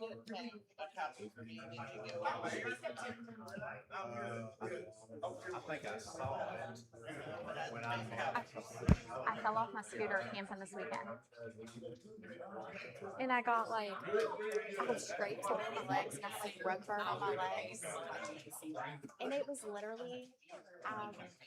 a copy for me? Did you get one? I think I saw it when I fell off my scooter camping this weekend. And I got like a couple scrapes on my legs and I had like rug burn on my legs. And it was literally,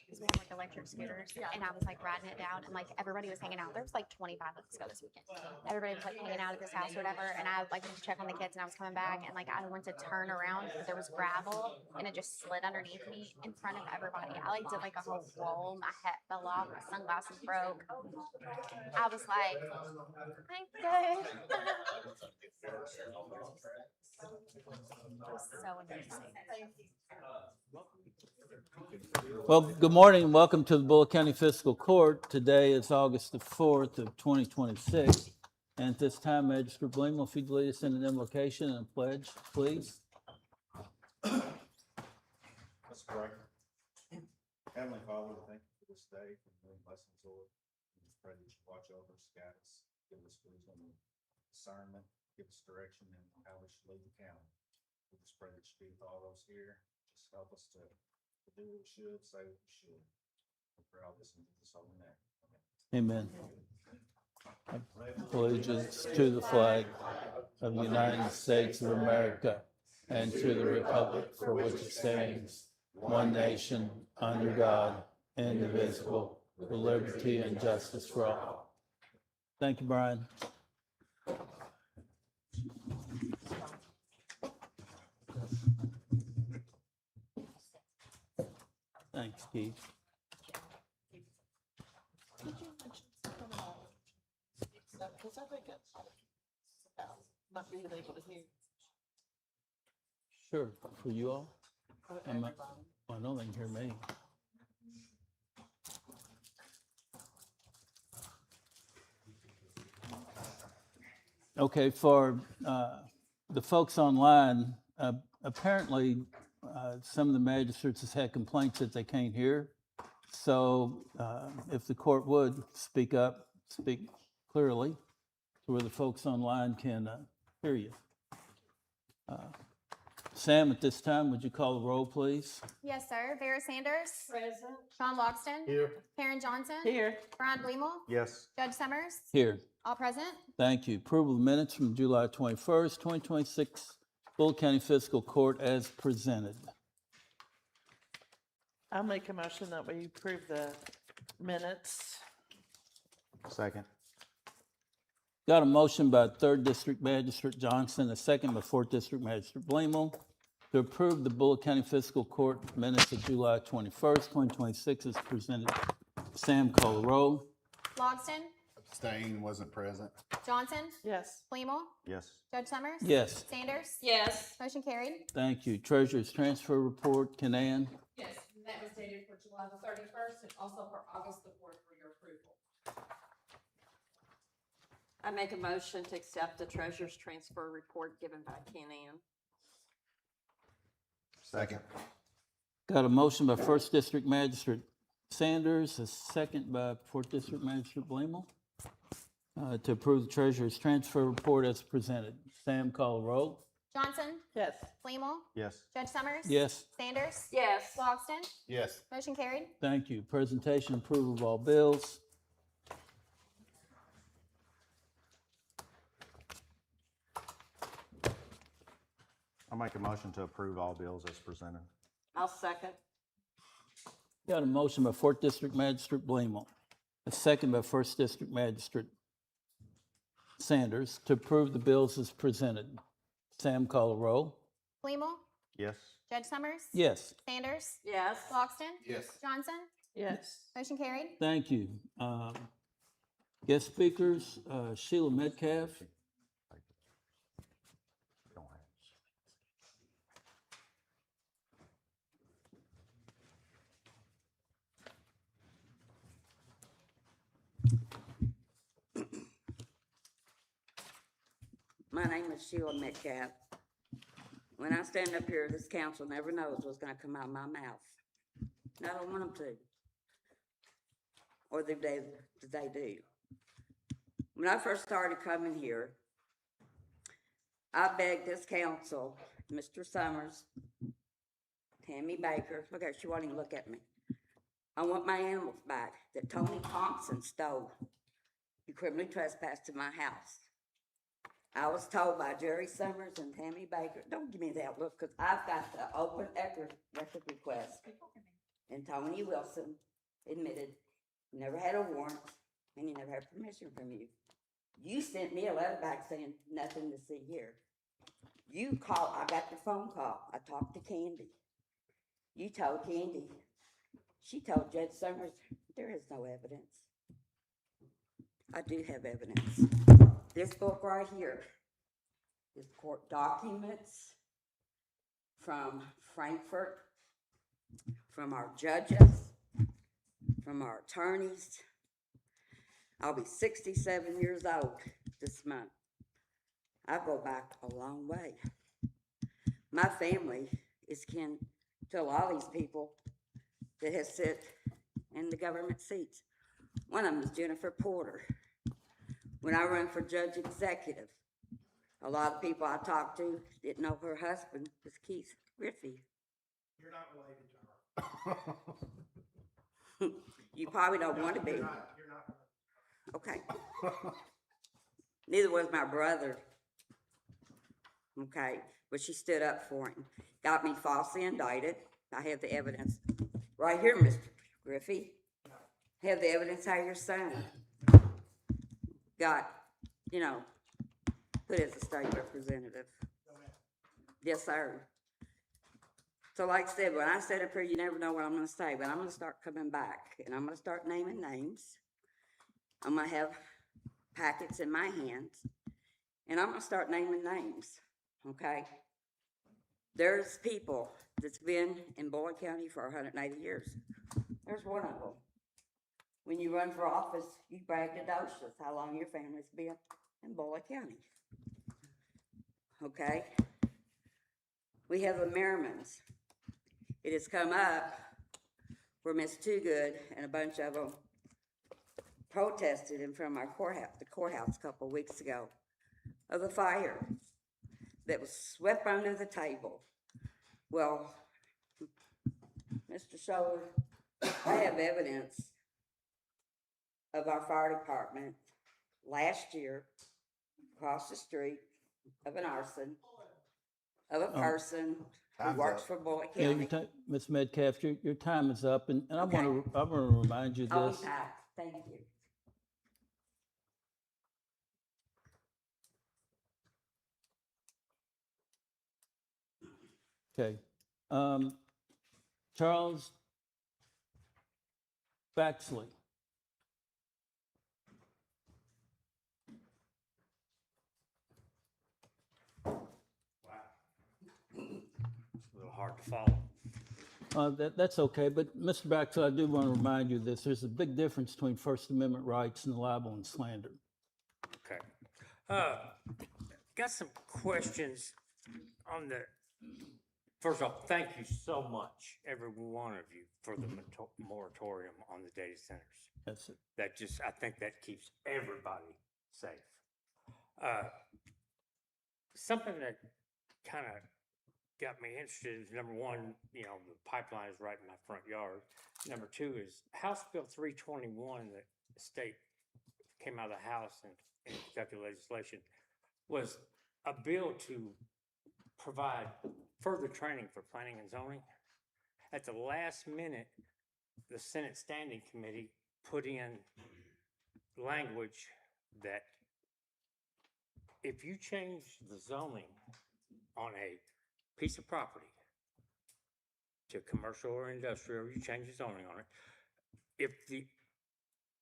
because we have like electric scooters, and I was like riding it down, and like everybody was hanging out. There was like 25 of us go this weekend. Everybody was like hanging out at this house or whatever, and I like went to check on the kids, and I was coming back, and like I went to turn around, but there was gravel, and it just slid underneath me in front of everybody. I like did like a whole roll. My hat fell off. My sunglasses broke. I was like, I'm good. It was so embarrassing. Well, good morning and welcome to the Bullitt County Fiscal Court. Today is August the 4th of 2026. And at this time, Magistrate Bleemal, if you'd lead us in an invocation and a pledge, please. Let's pray. Heavenly Father, we thank you for this day, for the blessings, Lord. We just pray that you watch over us, guide us, give us wisdom and discernment, give us direction in how we should lead the county. We just pray that you be with all those here. Just help us to do what we should, say what we should. We pray all this in Jesus' holy name. Amen. Allegiance to the flag of the United States of America and to the republic for which it stands, one nation, under God, indivisible, with liberty and justice for all. Thank you, Brian. Thanks, Keith. Did you mention something about stuff? Because I think it's not being able to hear. Sure, for you all. Everybody. I know they can hear me. Okay, for the folks online, apparently some of the magistrates has had complaints that they can't hear. So if the court would speak up, speak clearly, to where the folks online can hear you. Sam, at this time, would you call the roll, please? Yes, sir. Vera Sanders. Present. Sean Loxton. Here. Karen Johnson. Here. Brian Bleemal. Yes. Judge Summers. Here. All present. Thank you. Approval of minutes from July 21st, 2026, Bullitt County Fiscal Court as presented. I'll make a motion that we approve the minutes. Second. Got a motion by 3rd District Magistrate Johnson, a second by 4th District Magistrate Bleemal to approve the Bullitt County Fiscal Court minutes of July 21st, 2026 as presented. Sam, call the roll. Logston. Abstain, wasn't present. Johnson. Yes. Bleemal. Yes. Judge Summers. Yes. Sanders. Yes. Motion carried. Thank you. Treasurer's Transfer Report, Canan. Yes, and that was dated for July the 31st and also for August the 4th for your approval. I make a motion to accept the treasurer's transfer report given by Ken Ann. Second. Got a motion by 1st District Magistrate Sanders, a second by 4th District Magistrate Bleemal to approve the Treasurer's Transfer Report as presented. Sam, call the roll. Johnson. Yes. Bleemal. Yes. Judge Summers. Yes. Sanders. Yes. Logston. Yes. Motion carried. Thank you. Presentation approval of all bills. I'll make a motion to approve all bills as presented. I'll second. Got a motion by 4th District Magistrate Bleemal, a second by 1st District Magistrate Sanders to approve the bills as presented. Sam, call the roll. Bleemal. Yes. Judge Summers. Yes. Sanders. Yes. Logston. Yes. Johnson. Yes. Motion carried. Thank you. Guest speakers, Sheila Metcalf. Don't have. My name is Sheila Metcalf. When I stand up here, this council never knows what's gonna come out of my mouth. And I don't want them to. Or they do. When I first started coming here, I beg this council, Mr. Summers, Tammy Baker, look at her, she won't even look at me. I want my animals back that Tony Thompson stole. You criminally trespassed in my house. I was told by Jerry Summers and Tammy Baker, don't give me that look, because I've got the open record request. And Tony Wilson admitted you never had a warrant and you never had permission from you. You sent me a letter back saying nothing to see here. You called, I got the phone call. I talked to Candy. You told Candy. She told Judge Summers, there is no evidence. I do have evidence. This book right here is court documents from Frankfurt, from our judges, from our attorneys. I'll be 67 years old this month. I go back a long way. My family is kin to a lot of these people that has sit in the government seats. One of them is Jennifer Porter. When I run for judge executive, a lot of people I talked to didn't know her husband was Keith Griffey. You're not related to her. You probably don't want to be. You're not. Okay. Neither was my brother. Okay, but she stood up for him. Got me falsely indicted. I have the evidence right here, Mr. Griffey. Have the evidence how your son got, put as a state representative. Yes, sir. So like I said, when I said up here, you never know what I'm gonna say, but I'm gonna start coming back and I'm gonna start naming names. I'm gonna have packets in my hands and I'm gonna start naming names, okay? There's people that's been in Bullitt County for 180 years. There's one of them. When you run for office, you braggadocious how long your family's been in Bullitt County. Okay? We have the Merrimans. It has come up where Miss Toogood and a bunch of them protested in front of the courthouse a couple of weeks ago of the fire that was swept under the table. Well, Mr. Scholler, I have evidence of our fire department last year across the street of an arson of a person who Time's works up. for Bullitt Yeah, County. Ms. Metcalf, your time is up, and I Okay. want to remind you I'll this. be back. Thank you. Okay. Charles Baxley. A little hard to follow. That's okay, but Mr. Baxley, I do want to remind you this. There's a big difference between First Amendment rights and libel and slander. Okay. Got some questions on first off, thank you so much, every one of you, for the moratorium on the data centers. That's it. I think that keeps everybody safe. Something that kind of got me interested is, number one, the pipeline is right in my front yard. Number two is House Bill 321 that the state came out of the House and Kentucky legislation was a bill to provide further training for planning and zoning. At the last minute, the Senate Standing Committee put in language that if you change the zoning on a piece of property to commercial or industrial, you change the zoning on it, if the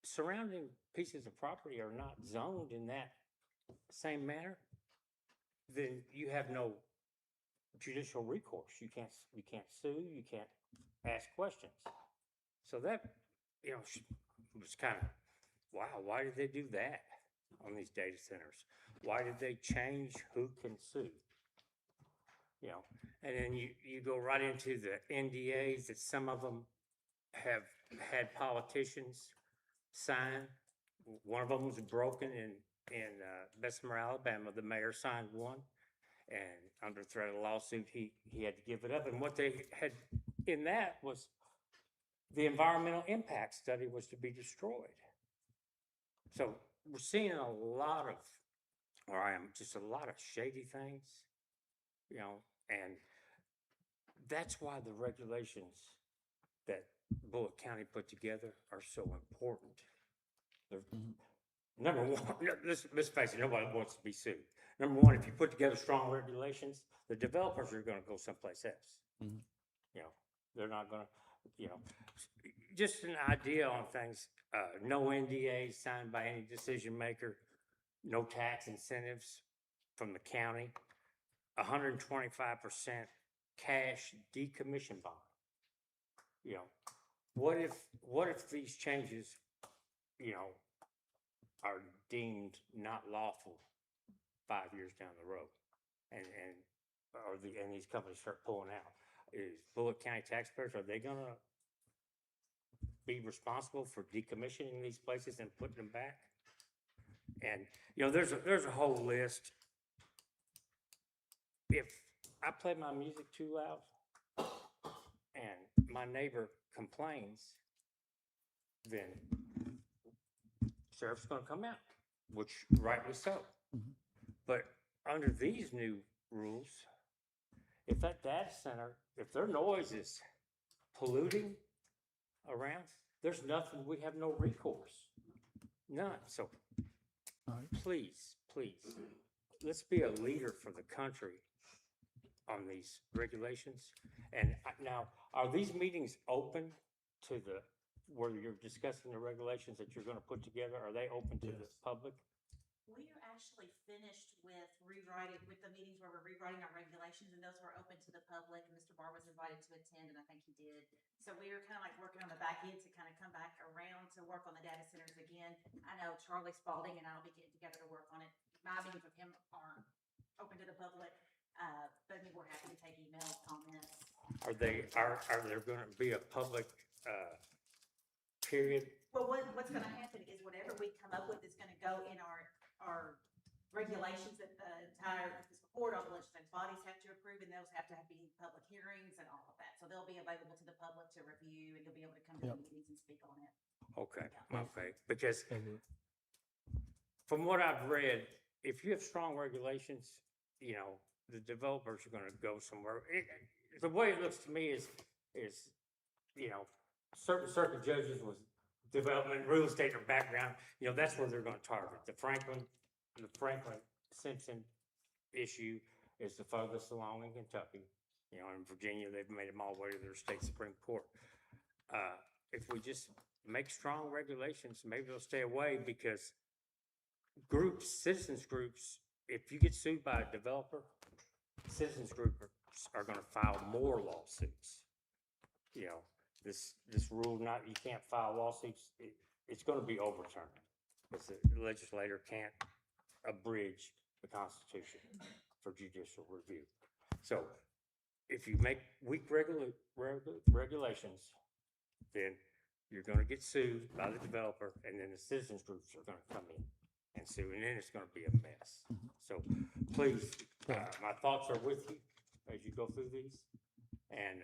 surrounding pieces of property are not zoned in that same manner, then you have no judicial recourse. You can't sue, you can't ask questions. So that, was kind of, wow, why did they do that on these data centers? Why did they change who can sue? And then you go right into the NDAs that some of them have had politicians sign. One of them was broken in Bessemer, Alabama. The mayor signed one. And under threat of lawsuit, he had to give it up. And what they had in that was the environmental impact study was to be destroyed. So we're seeing a lot of, or I am just a lot of shady things, you know, and that's why the regulations that Bullitt County put together are so important. They're, number one, let's face it, nobody wants to be sued. Number one, if you put together strong regulations, the developers are gonna go someplace else. Mhm. You know, they're not gonna, you know, just an idea on things, no NDAs signed by any decision maker, no tax incentives from the county, 125% cash decommission bond. You know, what if these changes, you know, are deemed not lawful 5 years down the road, and these companies start pulling out? Is Bullitt County taxpayers, are they gonna be responsible for decommissioning these places and putting them back? And you know, there's a whole list. If I play my music too loud and my neighbor complains, then sheriff's gonna come out, which rightly so. But under these new rules, if that data center, if their noise is polluting around, there's nothing, we have no recourse, none. So All right. please, let's be a leader for the country on these regulations. And now, are these meetings open to the, where you're discussing the regulations that you're gonna put together? Are they open to the Yes. public? We are actually finished with rewriting, with the meetings where we're rewriting our regulations, and those were open to the public, and Mr. Barr was invited to attend, and I think he did. So we are kind of like working on the back end to kind of come back around to work on the data centers again. I know Charlie Spalding and I'll be getting together to work on it. My meetings with him aren't open to the public, but I mean, we're happy to take emails, comments. Are there gonna be a public, period? Well, what's gonna happen is whatever we come up with is gonna go in our regulations that the entire fiscal court, all the legislative bodies have to approve, and those have to be public hearings and all of that. So they'll be available to the public to review, and you'll be able to come to the meetings and speak on it. Okay, because from what I've read, if you have strong regulations, you know, the developers are gonna go somewhere. The way it looks to me is, you know, certain circuit judges with development, real estate or background, you know, that's where they're gonna target. The Franklin Simpson issue is the furthest along in Kentucky. You know, in Virginia, they've made them all the way to their state Supreme Court. If we just make strong regulations, maybe they'll stay away, because groups, citizens groups, if you get sued by a developer, citizens groups are gonna file more lawsuits. You know, this rule, not, you can't file lawsuits, it's gonna be overturned, because the legislator can't abridge the Constitution for judicial review. So if you make weak regulations, then you're gonna get sued by the developer, and then the citizens groups are gonna come in and sue, and then it's gonna be a mess. So please, my thoughts are with you as you go through these. And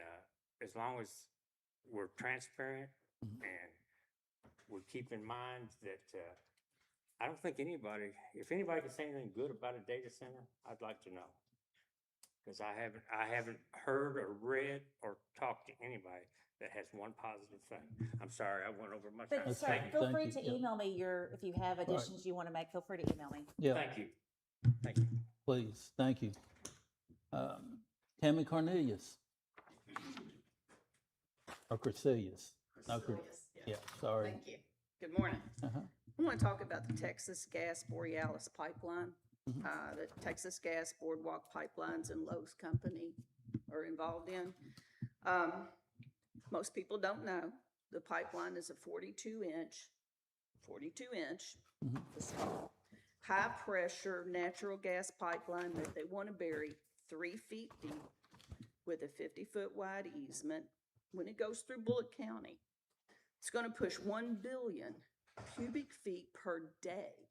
as long as we're transparent and we keep in mind that I don't think anybody, if anybody can say anything good about a data center, I'd like to know. Because I haven't heard or read or talked to anybody that has one positive thing. I'm sorry, I went over my time. But sir, Thank you. feel Thank free you. to Yeah. email me if you have additions you want to make, feel free to email me. Yeah, Thank you. Thank you. please, thank you. Tammy Cornelius. Or Cornelius. No, yeah, sorry. Thank you. Good morning. Uh-huh. I want to talk about the Texas Gas Borealis pipeline. The Texas Gas Boardwalk Pipelines and Lowe's Company are involved in. Most people don't know, the pipeline is a 42 inch, high pressure natural gas pipeline that they want to bury 3 feet deep with a 50-foot wide easement. When it goes through Bullitt County, it's going to push 1 billion cubic feet per day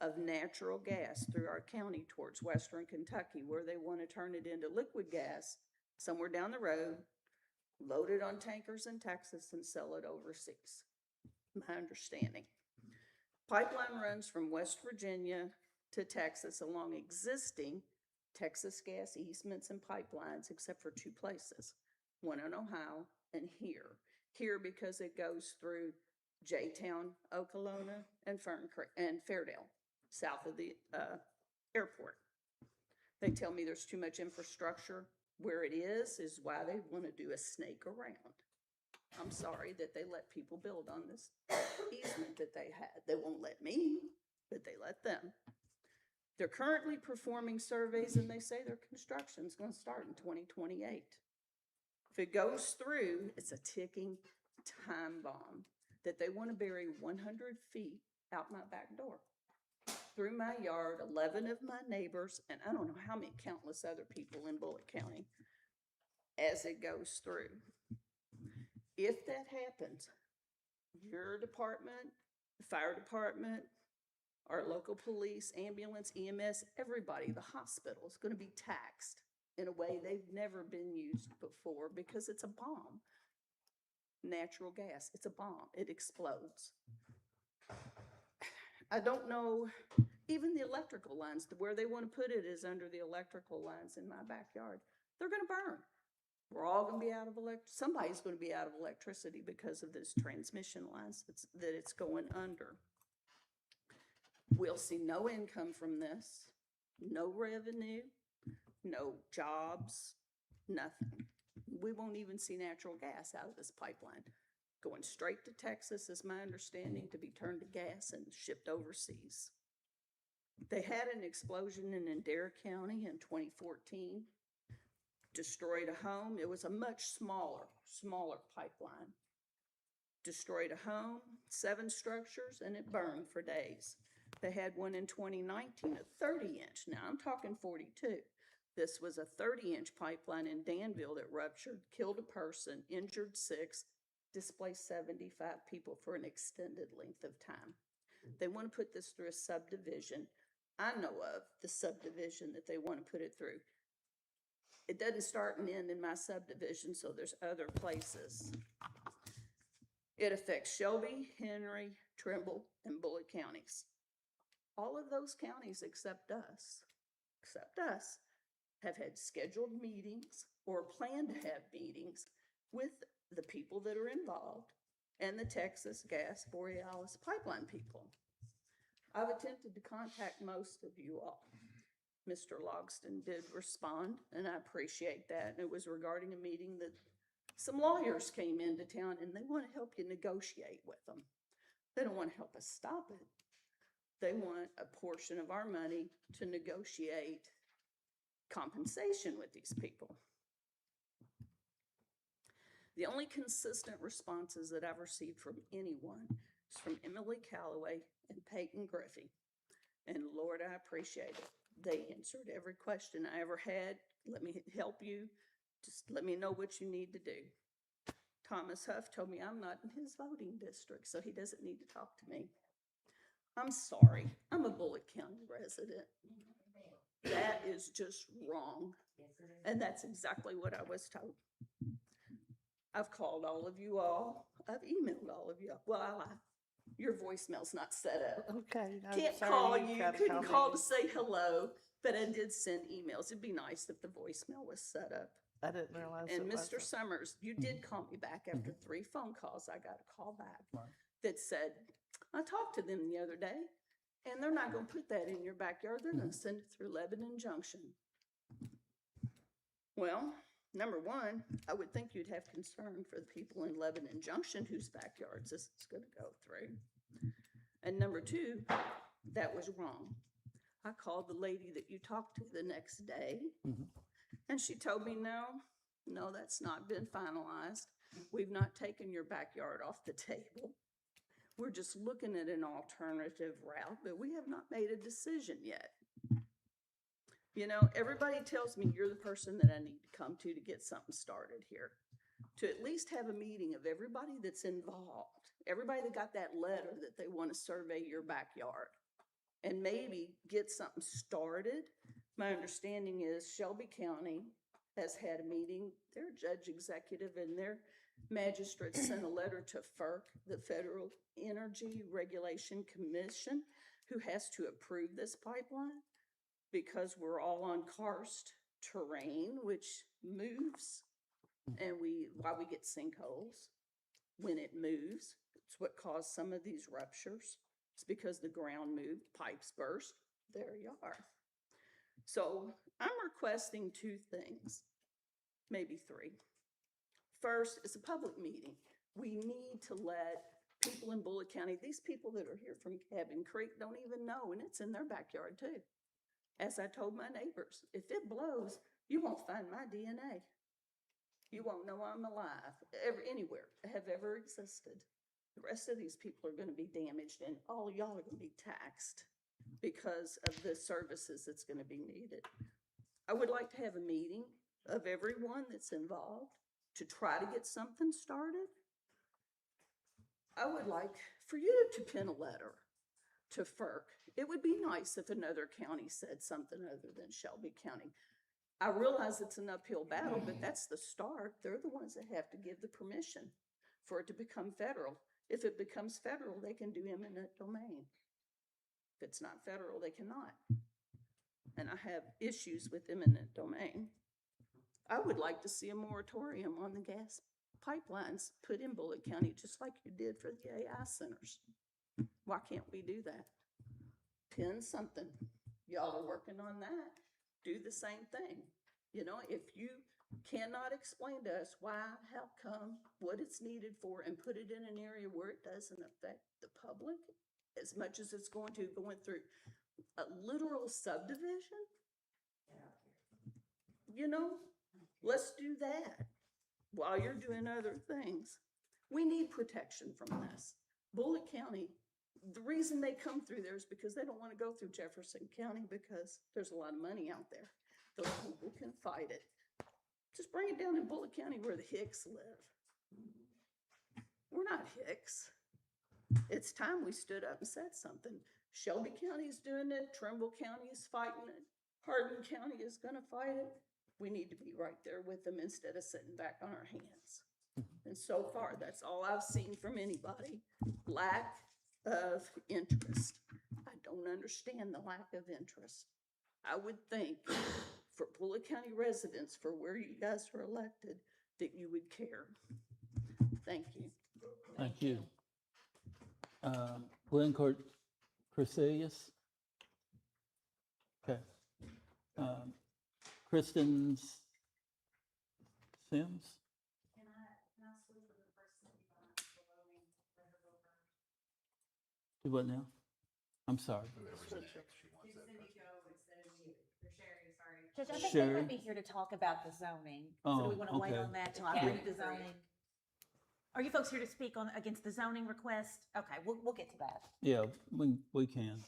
of natural gas through our county towards western Kentucky, where they want to turn it into liquid gas somewhere down the road, load it on tankers in Texas and sell it overseas. My understanding. Pipeline runs from West Virginia to Texas along existing Texas gas easements and pipelines, except for two places, one in Ohio and here. Here because it goes through J-Town, Okolona, and Fern Creek, and Fairdale, south of the airport. They tell me there's too much infrastructure where it is why they want to do a snake around. I'm sorry that they let people build on this easement that they had. They won't let me, but they let them. They're currently performing surveys and they say their construction's gonna start in 2028. If it goes through, it's a ticking time bomb that they wanna bury 100 feet out my back door. Through my yard, 11 of my neighbors, and I don't know how many countless other people in Bullitt County, as it goes through. If that happens, your department, the fire department, our local police, ambulance, EMS, everybody, the hospital is going to be taxed in a way they've never been used before because it's a bomb. Natural gas, it's a bomb. It explodes. I don't know, even the electrical lines, where they want to put it is under the electrical lines in my backyard. They're going to burn. We're all going to be out of somebody's going to be out of electricity because of this transmission lines that it's going under. We'll see no income from this, no revenue, no jobs, nothing. We won't even see natural gas out of this pipeline. Going straight to Texas is my understanding, to be turned to gas and shipped overseas. They had an explosion in Adair County in 2014. Destroyed a home. It was a much smaller pipeline. Destroyed a home, 7 structures, and it burned for days. They had one in 2019, a 30-inch. Now I'm talking 42. This was a 30-inch pipeline in Danville that ruptured, killed a person, injured 6, displaced 75 people for an extended length of time. They want to put this through a subdivision. I know of the subdivision that they want to put it through. It doesn't start and end in my subdivision, so there's other places. It affects Shelby, Henry, Trimble, and Bullitt counties. All of those counties except us, have had scheduled meetings or plan to have meetings with the people that are involved and the Texas Gas Borealis pipeline people. I've attempted to contact most of you all. Mr. Logston did respond, and I appreciate that. And it was regarding a meeting that some lawyers came into town and they want to help you negotiate with them. They don't want to help us stop it. They want a portion of our money to negotiate compensation with these people. The only consistent responses that I've received from anyone is from Emily Calloway and Peyton Griffey. And Lord, I appreciate it. They answered every question I ever had. Let me help you. Just let me know what you need to do. Thomas Huff told me I'm not in his voting district, so he doesn't need to talk to me. I'm sorry. I'm a Bullitt County resident. That is just wrong. And that's exactly what I was told. I've called all of you all. I've emailed all of you. Well, your voicemail's not set up. Okay. I'm Can't sorry, call you've you, gotta couldn't me. call to say hello, but I did send emails. It'd be nice if the voicemail was set up. I didn't realize And it Mr. wasn't. Summers, you did call me back after 3 phone calls. I got a call back that said, I talked to them the other day, and they're not gonna put that in your backyard. They're gonna send it through Lebanon Junction. Well, number one, I would think you'd have concern for the people in Lebanon Junction whose backyards this is gonna go through. And number two, that was wrong. I called the lady that you talked to the next day, and she told me, no, that's not been finalized. We've not taken your backyard off the table. We're just looking at an alternative route, but we have not made a decision yet. You know, everybody tells me you're the person that I need to come to get something started here. To at least have a meeting of everybody that's involved, everybody that got that letter that they want to survey your backyard. and maybe get something started. My understanding is Shelby County has had a meeting, their judge executive and their magistrate sent a letter to FERC, the Federal Energy Regulation Commission, who has to approve this pipeline because we're all on karst terrain, which moves, and why we get sinkholes when it moves. It's what caused some of these ruptures. It's because the ground moved, pipes burst, there you are. So I'm requesting two things, maybe three. First, it's a public meeting. We need to let people in Bullitt County, these people that are here from Cabin Creek don't even know, and it's in their backyard too. As I told my neighbors, if it blows, you won't find my DNA. You won't know I'm alive, anywhere, have ever existed. The rest of these people are gonna be damaged, and all y'all are gonna be taxed because of the services that's gonna be needed. I would like to have a meeting of everyone that's involved to try to get something started. I would like for you to pen a letter to FERC. It would be nice if another county said something other than Shelby County. I realize it's an uphill battle, but that's the start. They're the ones that have to give the permission for it to become federal. If it becomes federal, they can do eminent domain. If it's not federal, they cannot. And I have issues with eminent domain. I would like to see a moratorium on the gas pipelines put in Bullitt County, just like you did for the AI centers. Why can't we do that? Pin something. Y'all are working on that. Do the same thing. You know, if you cannot explain to us why, how come, what it's needed for, and put it in an area where it doesn't affect the public as much as it's going through a literal subdivision, you know, let's do that while you're doing other things. We need protection from this. Bullitt County, the reason they come through there is because they don't want to go through Jefferson County because there's a lot of money out there. Those people can fight it. Just bring it down in Bullitt County where the Hicks live. We're not Hicks. It's time we stood up and said something. Shelby County is doing it. Trimble County is fighting it. Hardin County is going to fight it. We need to be right there with them instead of sitting back on our hands. And so far, that's all I've seen from anybody. Lack of interest. I don't understand the lack of interest. I would think for Bullitt County residents, for where you guys are elected, that you would care. Thank you. Thank you. Glencourt Cresilius. Okay. Kristen Sims. Can I switch with the person below me? Let her go first. Do what now? I'm sorry. Did Cindy go instead of me, or Sherry, sorry? Judge, I think Sherry? they might be here to talk about the zoning. Oh, So do we want to wait okay. on that till I Yeah. read the zoning? Are you folks here to speak on, against the zoning request? Okay, we'll get to that. Yeah, we can.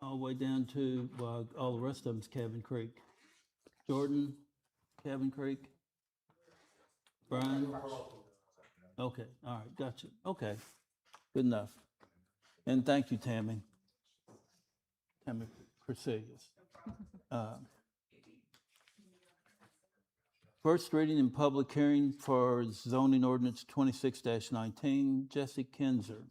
All the way down to, well, all the rest of them's Cabin Creek. Jordan, Cabin Creek. Brian? Okay, all right, gotcha. Okay, good enough. And thank you, Tammy. Tammy Cresilius. First reading and public hearing for zoning ordinance 26-19, Jesse Kinzer.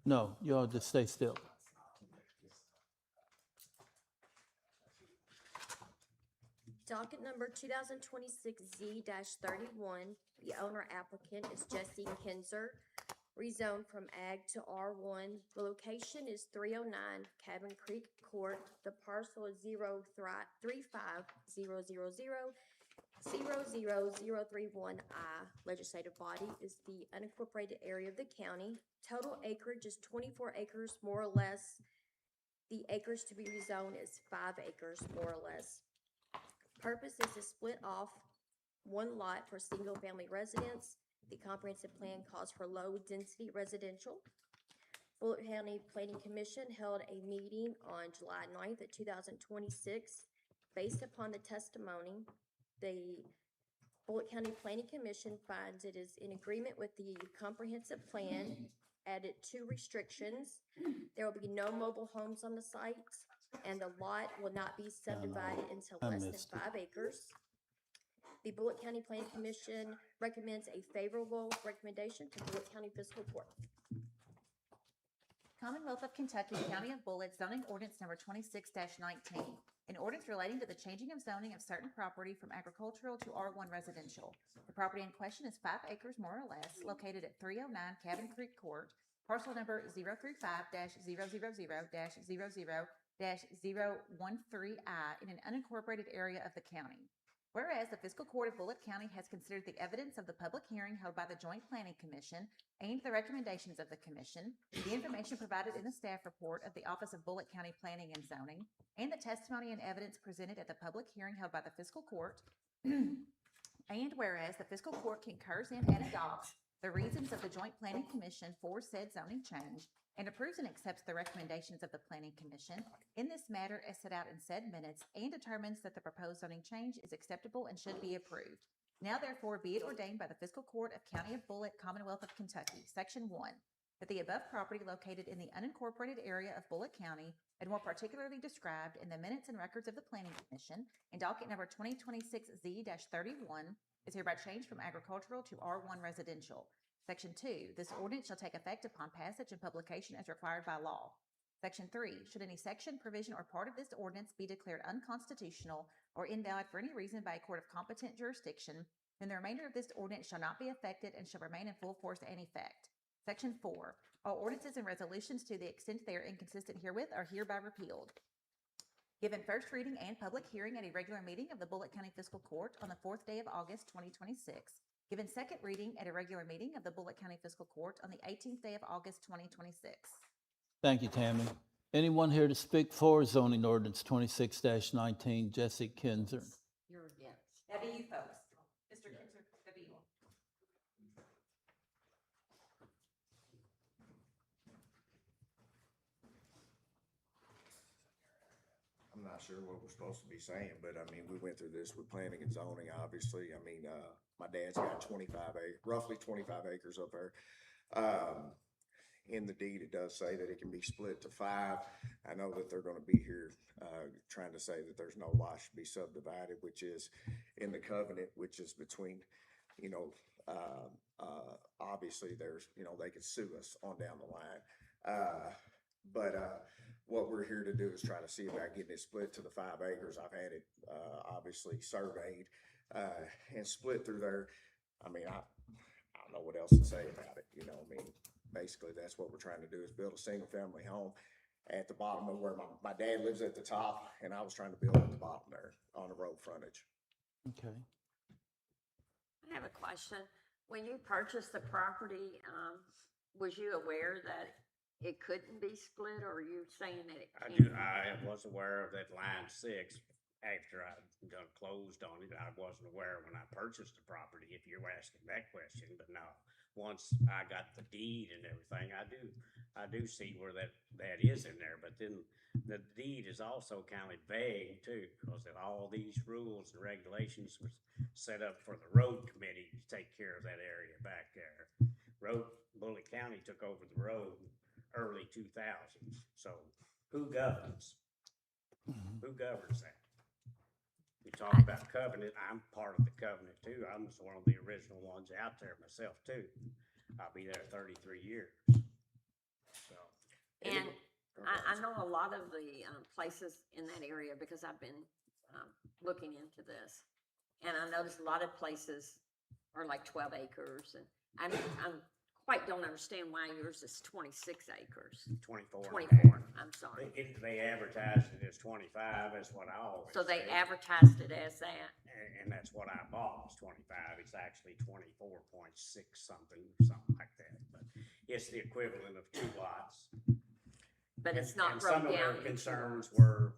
No, you all just stay still. Docket number 2026Z-31. The owner applicant is Jesse Kinzer, rezoned from Ag to R1. The location is 309 Cabin Creek Court. The parcel is 035-000-00031I. Legislative body is the unincorporated area of the county. Total acreage is 24 acres, more or less. The acres to be rezoned is 5 acres, more or less. Purpose is to split off one lot for single-family residence. The comprehensive plan calls for low-density residential. Bullitt County Planning Commission held a meeting on July 9th of 2026. Based upon the testimony, the Bullitt County Planning Commission finds it is in agreement with the comprehensive plan, added 2 restrictions. There will be no mobile homes on the site, and the lot will not be subdivided into I less than missed it. 5 acres. The Bullitt County Planning Commission recommends a favorable recommendation to Bullitt County Fiscal Court. Commonwealth of Kentucky, County of Bullitt, zoning ordinance number 26-19. An ordinance relating to the changing of zoning of certain property from agricultural to R1 residential. The property in question is 5 acres more or less, located at 309 Cabin Creek Court, parcel number 035-000-00-013I in an unincorporated area of the county. Whereas the Fiscal Court of Bullitt County has considered the evidence of the public hearing held by the Joint Planning Commission and the recommendations of the Commission, the information provided in the staff report of the Office of Bullitt County Planning and Zoning, and the testimony and evidence presented at the public hearing held by the Fiscal Court, and whereas the Fiscal Court concurs in and adopts the reasons of the Joint Planning Commission for said zoning change, and approves and accepts the recommendations of the Planning Commission in this matter as set out in said minutes, and determines that the proposed zoning change is acceptable and should be approved. Now therefore be it ordained by the Fiscal Court of County of Bullitt, Commonwealth of Kentucky, Section 1, that the above property located in the unincorporated area of Bullitt County, and more particularly described in the minutes and records of the Planning Commission, in docket number 2026Z-31, is hereby changed from agricultural to R1 residential. Section 2, this ordinance shall take effect upon passage and publication as required by law. Section 3, should any section, provision, or part of this ordinance be declared unconstitutional or invalid for any reason by a court of competent jurisdiction, then the remainder of this ordinance shall not be affected and shall remain in full force and effect. Section 4, all ordinances and resolutions to the extent they are inconsistent herewith are hereby repealed. Given first reading and public hearing at a regular meeting of the Bullitt County Fiscal Court on the 4th day of August, 2026. Given second reading at a regular meeting of the Bullitt County Fiscal Court on the 18th day of August, 2026. Thank you, Tammy. Anyone here to speak for zoning ordinance 26-19? Jesse Kinzer. You're against. That be you folks. Mr. Kinzer, that be you. I'm not sure what we're supposed to be saying, but I mean, we went through this with planning and zoning, obviously. I mean, my dad's got roughly 25 acres up there. In the deed, it does say that it can be split to 5. I know that they're gonna be here, trying to say that there's no lot should be subdivided, which is in the covenant, which is between, you know, obviously there's, you know, they could sue us on down the line. But what we're here to do is try to see about getting it split to the 5 acres. I've had it, obviously surveyed, and split through there. I mean, I don't know what else to say about it, you know, I mean, basically that's what we're trying to do is build a single family home at the bottom of where my dad lives at the top, and I was trying to build at the bottom there on the road frontage. Okay. I have a question. When you purchased the property, was you aware that it couldn't be split, or are you saying that it can? I was aware of that line 6 after I done closed on it. I wasn't aware when I purchased the property, if you're asking that question, but no. Once I got the deed and everything, I do see where that is in there, but then the deed is also kind of vague too, because of all these rules and regulations was set up for the road committee to take care of that area back there. Bullitt County took over the road early 2000s. So who governs? Who governs that? You talk about covenant, I'm part of the covenant too. I'm just one of the original ones out there myself too. I'll be there 33 years. So. And I know a lot of the places in that area because I've been looking into this. And I noticed a lot of places are like 12 acres. And I'm quite don't understand why yours is 26 acres. 24. 24, I'm sorry. They advertised it as 25, that's what I always So they say. advertised it as that. And that's what I bought, was 25. It's actually 24.6 something like that. But it's the equivalent of 2 lots. But it's not And broke some of down. their concerns were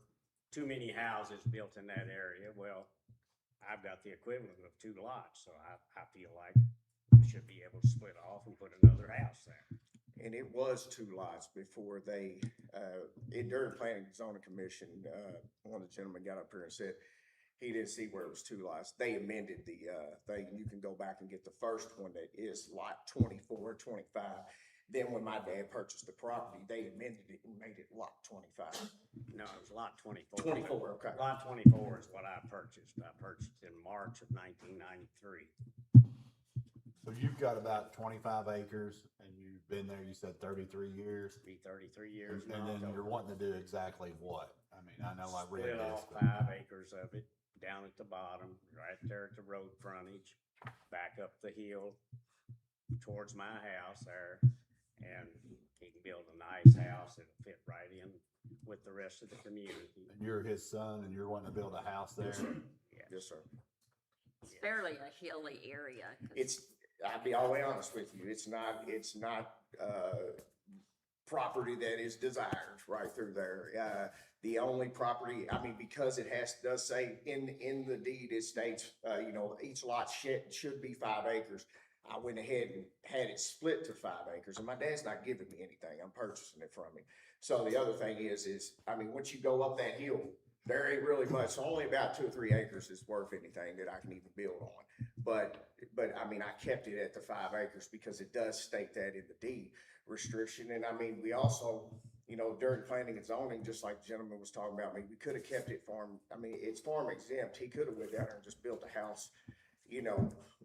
too many houses built in that area. Well, I've got the equivalent of 2 lots, so I feel like we should be able to split off and put another house there. And it was 2 lots before they, during planning and zoning commission, one of the gentlemen got up here and said, He didn't see where it was 2 lots. They amended the, thing. You can go back and get the first one that is lot 24, 25. Then when my dad purchased the property, they amended it and made it lot 25. No, it was lot 24. 24, okay. Lot 24 is what I purchased. I purchased in March of 1993. So you've got about 25 acres and you've been there, you said 33 years? Be 33 years And now. then you're wanting to do exactly what? I mean, I know I read Split this, off but 5 acres of it down at the bottom, right there at the road frontage, back up the hill towards my house there. And he can build a nice house. It'll fit right in with the rest of the community. and you're his son and you're wanting to build a house there? Yes, sir. Yeah. Yes, sir. It's fairly a hilly area. 'cause It's, I'll be all the way honest with you, it's not, property that is desired right through there. The only property, I mean, because it does say in the deed, it states, each lot should be 5 acres. I went ahead and had it split to 5 acres, and my dad's not giving me anything, I'm purchasing it from him. So the other thing is, I mean, once you go up that hill, there ain't really much, only about 2 or 3 acres is worth anything that I can even build on. But I mean, I kept it at the 5 acres because it does state that in the deed restriction. And I mean, we also, during planning and zoning, just like the gentleman was talking about, I mean, we could have kept it farm, I mean, it's farm exempt. He could have went down there and just built a house,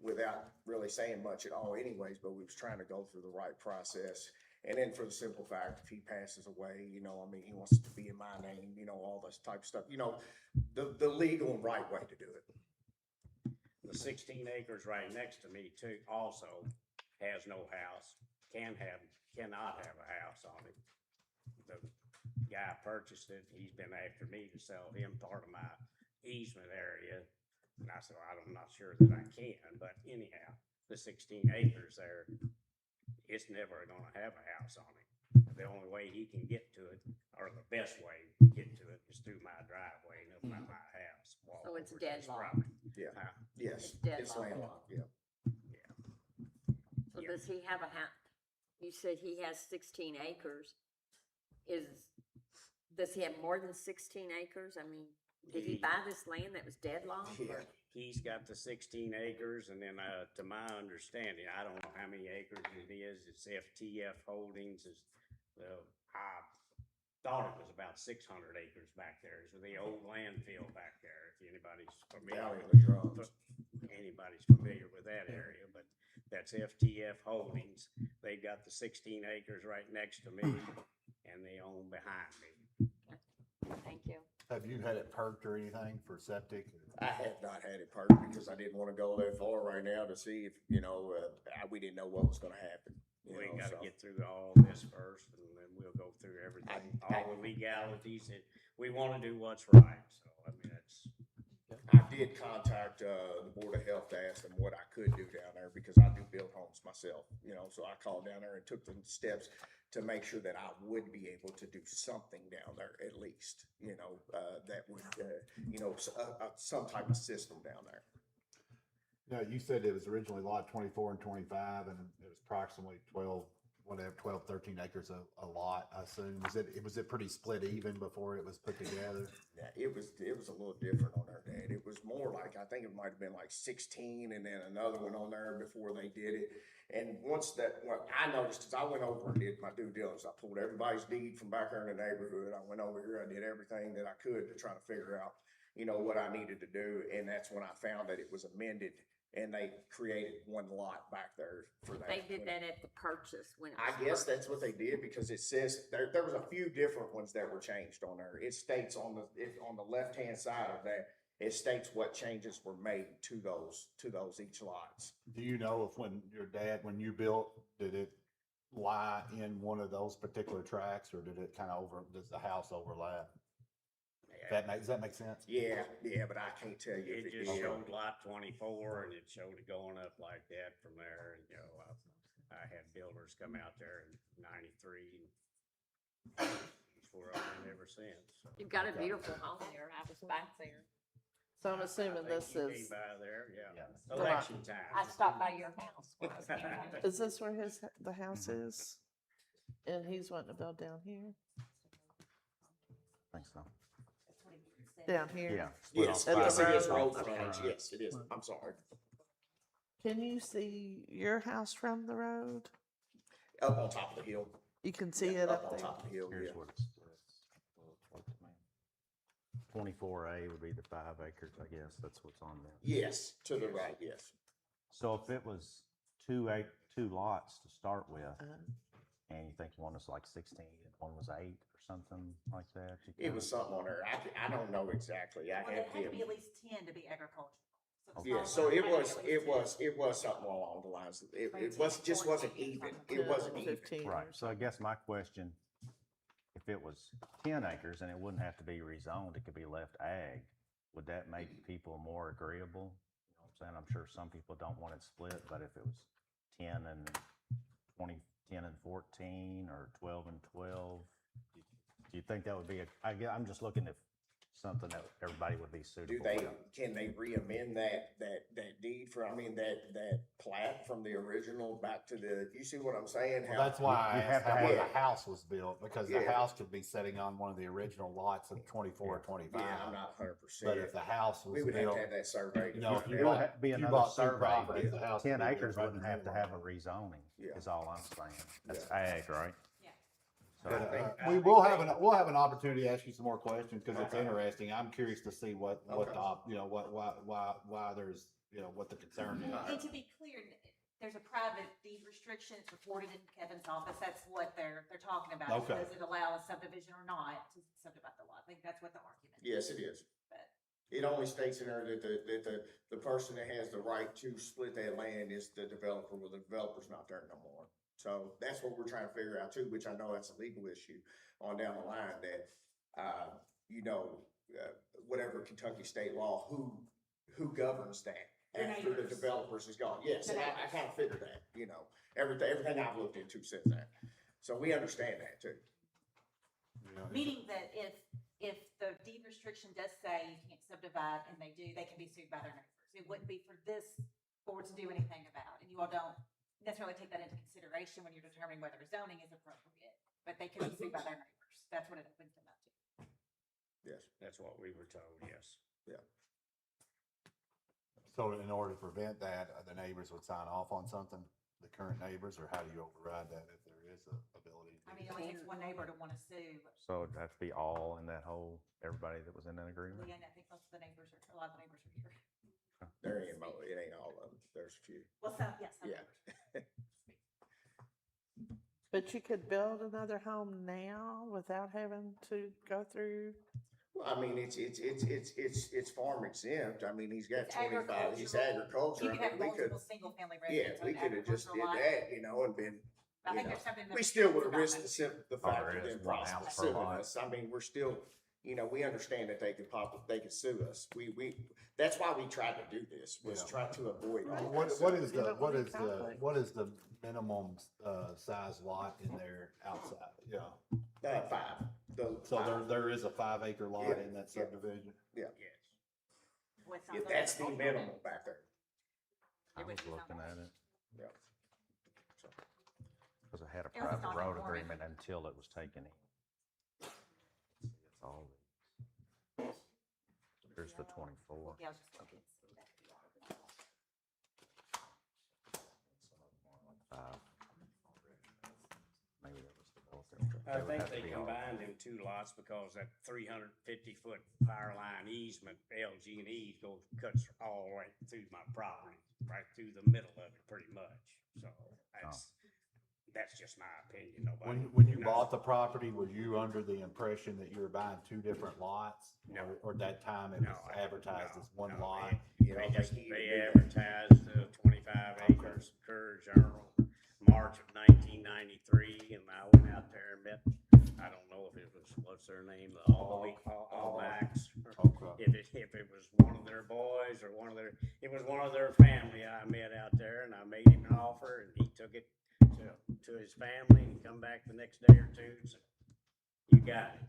without really saying much at all anyways, but we was trying to go through the right process. And then for the simple fact, if he passes away, I mean, he wants it to be in my name, all this type of stuff, the legal and right way to do it. The 16 acres right next to me too also has no house, cannot have a house on it. The guy purchased it, he's been after me to sell him part of my easement area. And I said, well, I'm not sure that I can, but anyhow, the 16 acres there, it's never gonna have a house on it. The only way he can get to it, or the best way to get to it, is through my driveway, not my house. So it's over to his deadlocked. property. Yeah. Huh? Yes, It's deadlocked. it's landlocked, yeah. So does he have a house? You said he has 16 acres. Does he have more than 16 acres? I mean, did he buy this land that was deadlocked? Yeah. He's got the 16 acres, and then, to my understanding, I don't know how many acres it is, it's FTF Holdings, I thought it was about 600 acres back there, it's the old landfill back there, if anybody's Down familiar. in the drums. Anybody's familiar with that area, but that's FTF Holdings, they've got the 16 acres right next to me, and they own behind me. Thank you. Have you had it perked or anything for septic? I have not had it perked because I didn't want to go that far right now to see if, we didn't know what was gonna happen. We gotta get through all this first, and then we'll go through everything, all the legalities, and we wanna do what's right, so, I mean, that's. I did contact, the Board of Health to ask them what I could do down there because I do build homes myself, so I called down there and took the steps to make sure that I would be able to do something down there at least, that would, some type of system down there. No, you said it was originally lot 24 and 25 and it was approximately 12, 13 acres a lot, I assume. Was it pretty split even before it was put together? Yeah, it was a little different on there, Dad. It was more like, I think it might have been like 16 and then another one on there before they did it. And what I noticed is I went over and did my due diligence. I pulled everybody's deed from back there in the neighborhood. I went over here, I did everything that I could to try to figure out, what I needed to do. And that's when I found that it was amended and they created one lot back there for that. They did that at the purchase when it was. I guess that's what they did because it says there was a few different ones that were changed on there. It states on the left-hand side of that, it states what changes were made to those each lots. Do you know if when you built, did it lie in one of those particular tracks or did it does the house overlap? Does that make sense? Yeah, but I can't tell you if It it just did. showed lot 24 and it showed it going up like that from there, and, I had builders come out there in 93. It's where I've been ever since. So. You've got a beautiful home there. I was back there. So I'm assuming I this think you is, came by there, yeah. Yeah. Election time. I stopped by your house when I was there. is this where the house is? And he's wanting to build down here? I think so. That's what he said. Down here. Yeah. Yes, At the yes, it is road. road Okay. frontage, yes, it is, I'm sorry. Can you see your house from the road? Up on top of the hill. You can see Yeah, it up on there. top of the hill, yeah. Here's what it splits. 24A would be the 5 acres, I guess, that's what's on there. Yes, to the right, yes. So if it was two lots to start with, and you think one was like 16 and one was 8 or something like that? It was something on there, I don't know exactly, I Well, it have had to be to. at least 10 to be agricultural. the Yeah, small so one it had to was, be at least 10. it was something along the lines, it Like was, 10, just wasn't 14, even, something. it wasn't even. 15. Right, so I guess my question, if it was 10 acres and it wouldn't have to be rezoned, it could be left ag, would that make people more agreeable? You know what I'm saying? I'm sure some people don't want it split, but if it was 10 and 20, 10 and 14 or 12 and 12, do you think that would be I'm just looking at something that everybody would be suitable with. Can they re-amend that deed for, that plat from the original back to the, you see what I'm saying? Well, How- that's why I you asked have to how when have- the house was built, because the Yeah. house could be sitting on one of the original lots of 24 or 25. Yeah, I'm not 100%. But if the house was We would have built, to have that surveyed. you know, if Yeah. you bought, be if you another bought two survey, properties, the house. 10 would be acres right wouldn't in the have to middle. have a rezoning, Yeah. is all I'm saying. That's Yeah. ag, right? Yeah. So But, I think- we will have an opportunity to ask you some more questions, because it's interesting. I'm curious to see what the, why there's, what the concern is. And to be clear, there's a private deed restriction, it's recorded in Kevin's office, that's what they're talking about. Okay. Does it allow a subdivision or not to subdivide the lot? I think that's what the argument is. Yes, it is. But It only states in there that the person that has the right to split that land is the developer, well, the developer's not there no more. So that's what we're trying to figure out too, which I know that's a legal issue on down the line that, whatever Kentucky state law, who governs that The after the neighbors. developers is gone. Yes, The and I kind of figured that, everything I've looked into says that. So we understand that too. meaning that if the deed restriction does say you can't subdivide and they do, they can be sued by their neighbors. It wouldn't be for this board to do anything about, and you all don't necessarily take that into consideration when you're determining whether zoning is appropriate, but they could be sued by their neighbors. That's what it opens them up to. Yes. That's what we were told, yes. So in order to prevent that, the neighbors would sign off on something, the current neighbors, or how do you override that if there is a ability? I mean, it only takes one neighbor to want to sue, but So it'd have to be all in that whole, everybody that was in that agreement? Leanne, I think most of the neighbors are, a lot of the neighbors are here. There ain't, it ain't all of them. There's a few. Well, some, yes, some. Yeah. But you could build another home now without having to go through. Well, I mean, it's farm exempt. I mean, he's got It's 25, he's agricultural. agriculture. You I could mean, have we could, multiple single-family yeah, residents. we on could have just did agricultural lot. that, and been, I think there's something. we still would have about risked that. the fact there of is them one possibly house per suing lot. us. I mean, we're still, we understand that they could sue us. That's why we tried to do this, was Yeah. try to avoid. all What that. is You don't want any conflict. what is the minimum, size lot in there outside? Yeah. 5. So there is a 5 acre lot Yeah, in that yeah. subdivision? Yeah, Yes. Well, it's not yeah, zoned that's the agricultural. minimum back there. I It was would be looking zoned. at it. Yeah. Cause I had a It was private zoned road for it. agreement until it was taken in. See, it's all these. Here's the 24. Yeah, I was just looking. Five. Maybe that was the bulk of it. I would think have to they be all- combined them two lots because that 350-foot power line easement, LG&E cuts all the way through my property, right through the middle of it, pretty much. So that's just my opinion. Nobody. When you bought the property, were you under the impression that you were buying 2 different lots? No. Or at that time it No, was advertised as one no, lot? They advertised 25 acres, Courier Journal, March of 1993, and I went out there and met, I don't know if it was, what's their name, the All Backs. Okay. If it was one of their boys or it was one of their family I met out there, and I made him an offer, and he took it to his family, and come back the next day or two and said, "You got it."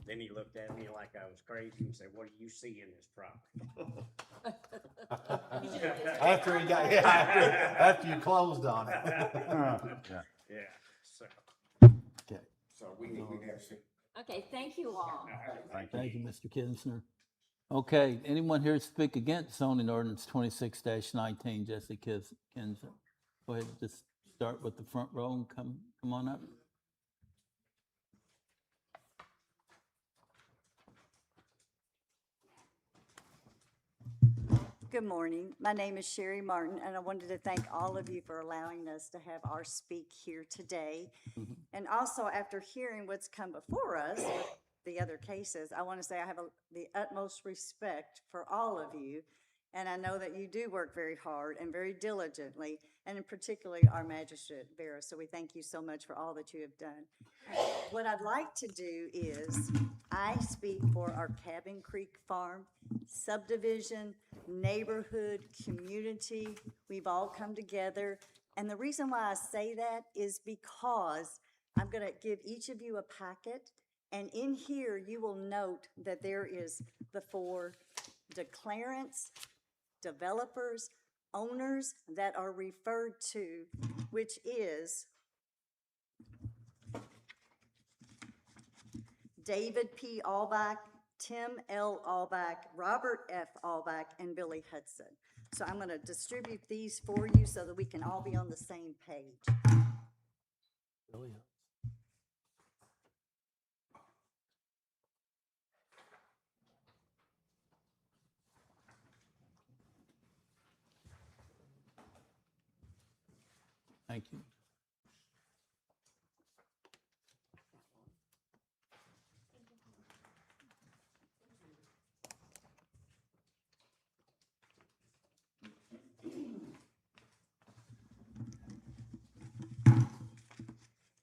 Then he looked at me like I was crazy and said, "What do you see in this property?" After he got, after you closed on it. Yeah. Yeah, so. Okay. So we need to have Okay, thank you all. Thank you, Mr. Kinsner. Okay, anyone here speak against zoning ordinance 26-19? Jesse Kinsner. Go ahead, just start with the front row and come on up. Good morning. My name is Sherry Martin, and I wanted to thank all of you for allowing us to have our speak here today. And also, after hearing what's come before us, with the other cases, I want to say I have the utmost respect for all of you. And I know that you do work very hard and very diligently, and in particularly our magistrate, Vera. So we thank you so much for all that you have done. What I'd like to do is, I speak for our Cabin Creek Farm subdivision, neighborhood, community. We've all come together. And the reason why I say that is because I'm going to give each of you a packet. And in here, you will note that there is the 4 declarants, developers, owners that are referred to, which is David P. Allback, Tim L. Allback, Robert F. Allback, and Billy Hudson. So I'm going to distribute these for you so that we can all be on the same page. Billy. Thank you.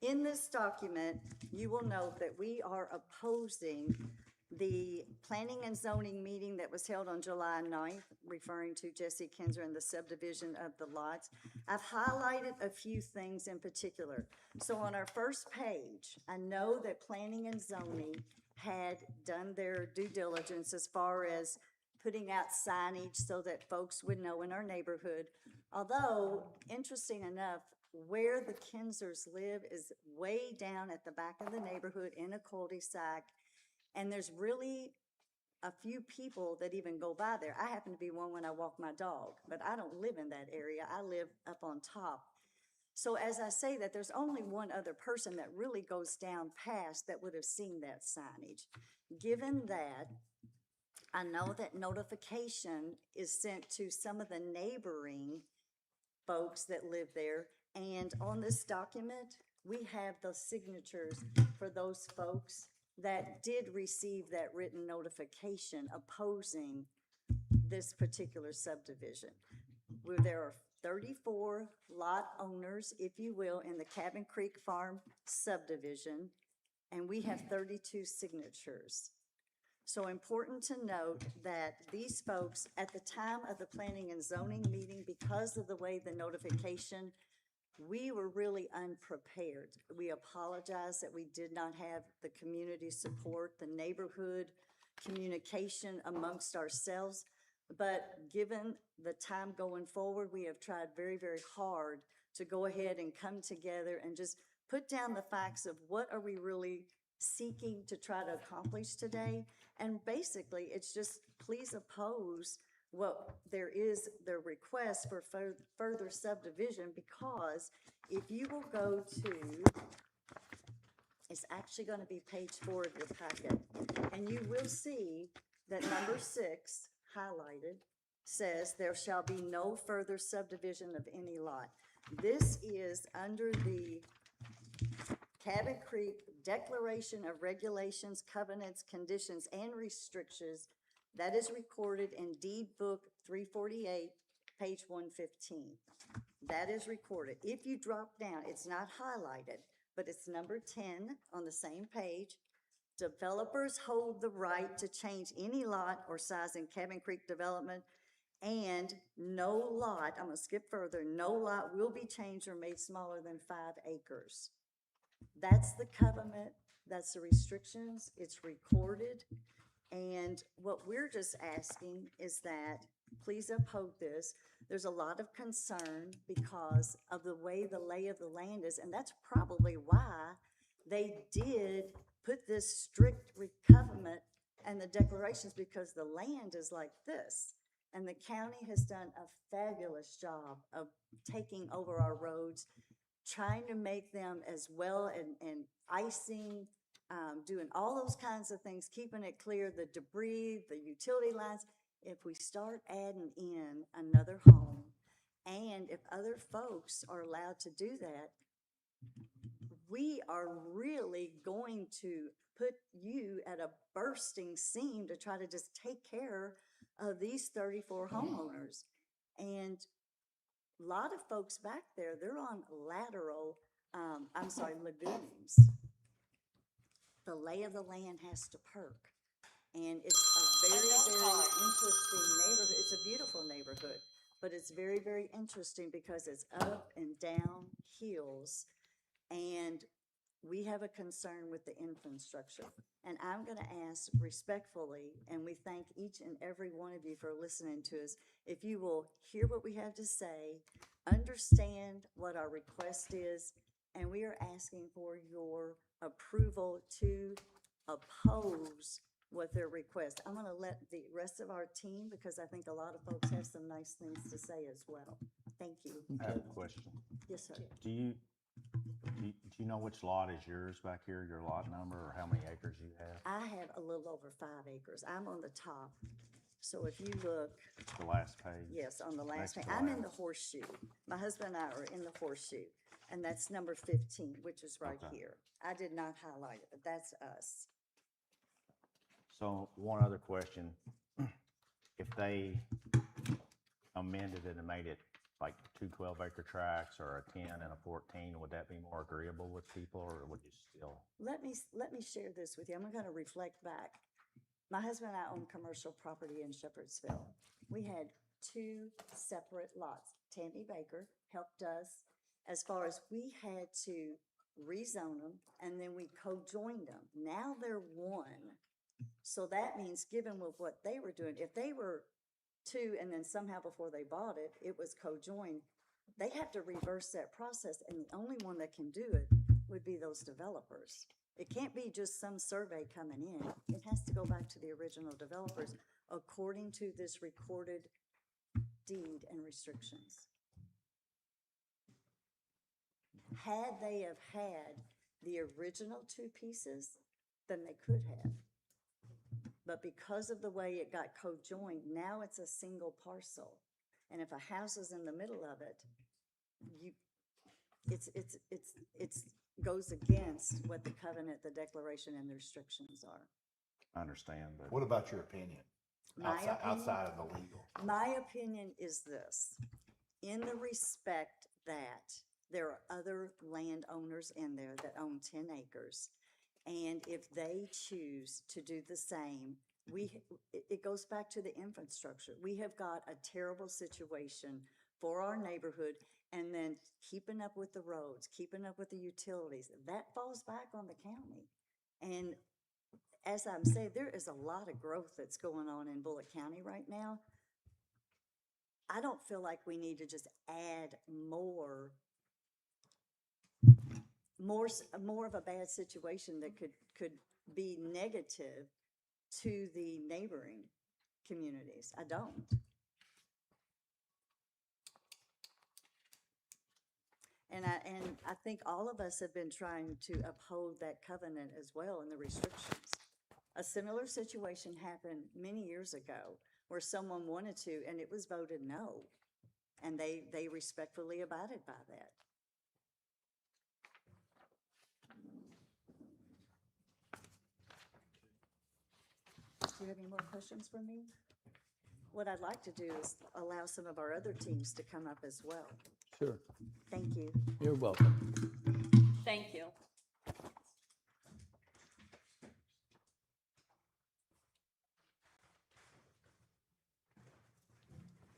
In this document, you will note that we are opposing the planning and zoning meeting that was held on July 9th, referring to Jesse Kinzer and the subdivision of the lots. I've highlighted a few things in particular. So on our first page, I know that planning and zoning had done their due diligence as far as putting out signage so that folks would know in our neighborhood. Although, interesting enough, where the Kinzers live is way down at the back of the neighborhood in a cul-de-sac, and there's really a few people that even go by there. I happen to be one when I walk my dog, but I don't live in that area. I live up on top. So as I say that, there's only one other person that really goes down past that would have seen that signage. Given that, I know that notification is sent to some of the neighboring folks that live there. And on this document, we have the signatures for those folks that did receive that written notification opposing this particular subdivision. Where there are 34 lot owners, if you will, in the Cabin Creek Farm subdivision, and we have 32 signatures. So important to note that these folks, at the time of the planning and zoning meeting, because of the way the notification, we were really unprepared. We apologize that we did not have the community support, the neighborhood communication amongst ourselves. But given the time going forward, we have tried very, very hard to go ahead and come together and just put down the facts of what are we really seeking to try to accomplish today. And basically, it's just please oppose what there is, the request for further subdivision, because if you will go to, it's actually going to be page 4 of your packet, and you will see that number 6 highlighted says there shall be no further subdivision of any lot. This is under the Cabin Creek Declaration of Regulations, Covenants, Conditions, and Restrictions that is recorded in Deed Book 348, page 115. That is recorded. If you drop down, it's not highlighted, but it's number 10 on the same page. Developers hold the right to change any lot or size in Cabin Creek development, and no lot, I'm going to skip further, no lot will be changed or made smaller than 5 acres. That's the covenant, that's the restrictions, it's recorded. And what we're just asking is that please uphold this. There's a lot of concern because of the way the lay of the land is, and that's probably why they did put this strict covenant and the declarations because the land is like this. And the county has done a fabulous job of taking over our roads, trying to make them as well and icing, doing all those kinds of things, keeping it clear, the debris, the utility lines. If we start adding in another home, and if other folks are allowed to do that, we are really going to put you at a bursting seam to try to just take care of these 34 homeowners. And a lot of folks back there, they're on lateral, lagoons. The lay of the land has to perk. And it's a very, very interesting neighborhood. It's a beautiful neighborhood, but it's very, very interesting because it's up and down hills. And we have a concern with the infrastructure. And I'm going to ask respectfully, and we thank each and every one of you for listening to us, if you will hear what we have to say, understand what our request is, and we are asking for your approval to oppose what their request. I'm going to let the rest of our team, because I think a lot of folks have some nice things to say as well. Thank you. I have a question. Yes, sir. Do you know which lot is yours back here, your lot number, or how many acres you have? I have a little over 5 acres. I'm on the top. So if you look, The last page? yes, on the last Next page, to I'm in the last. horseshoe. My husband and I are in the horseshoe, and that's number 15, which is right Okay. here. I did not highlight it, but that's us. So one other question. If they amended it and made it like 2 12-acre tracts or a 10 and a 14, would that be more agreeable with people, or would you still? Let me share this with you. I'm going to reflect back. My husband and I own commercial property in Shepherdsville. We had 2 separate lots. Tammy Baker helped us as far as we had to rezone them, and then we co-joined them. Now they're one. So that means, given with what they were doing, if they were 2 and then somehow before they bought it, it was co-joined, they have to reverse that process, and the only one that can do it would be those developers. It can't be just some survey coming in. It has to go back to the original developers according to this recorded deed and restrictions. Had they have had the original 2 pieces, then they could have. But because of the way it got co-joined, now it's a single parcel. And if a house is in the middle of it, it's goes against what the covenant, the declaration, and the restrictions are. I understand, but. What about your opinion? Outside of the legal? My opinion is this, in the respect that there are other landowners in there that own 10 acres, and if they choose to do the same, it goes back to the infrastructure. We have got a terrible situation for our neighborhood, and then keeping up with the roads, keeping up with the utilities, that falls back on the county. And as I'm saying, there is a lot of growth that's going on in Bullitt County right now. I don't feel like we need to just add more of a bad situation that could be negative to the neighboring communities. I don't. And I think all of us have been trying to uphold that covenant as well and the restrictions. A similar situation happened many years ago where someone wanted to, and it was voted no. And they respectfully abided by that. Do you have any more questions for me? What I'd like to do is allow some of our other teams to come up as well. Sure. Thank you. You're welcome. Thank you.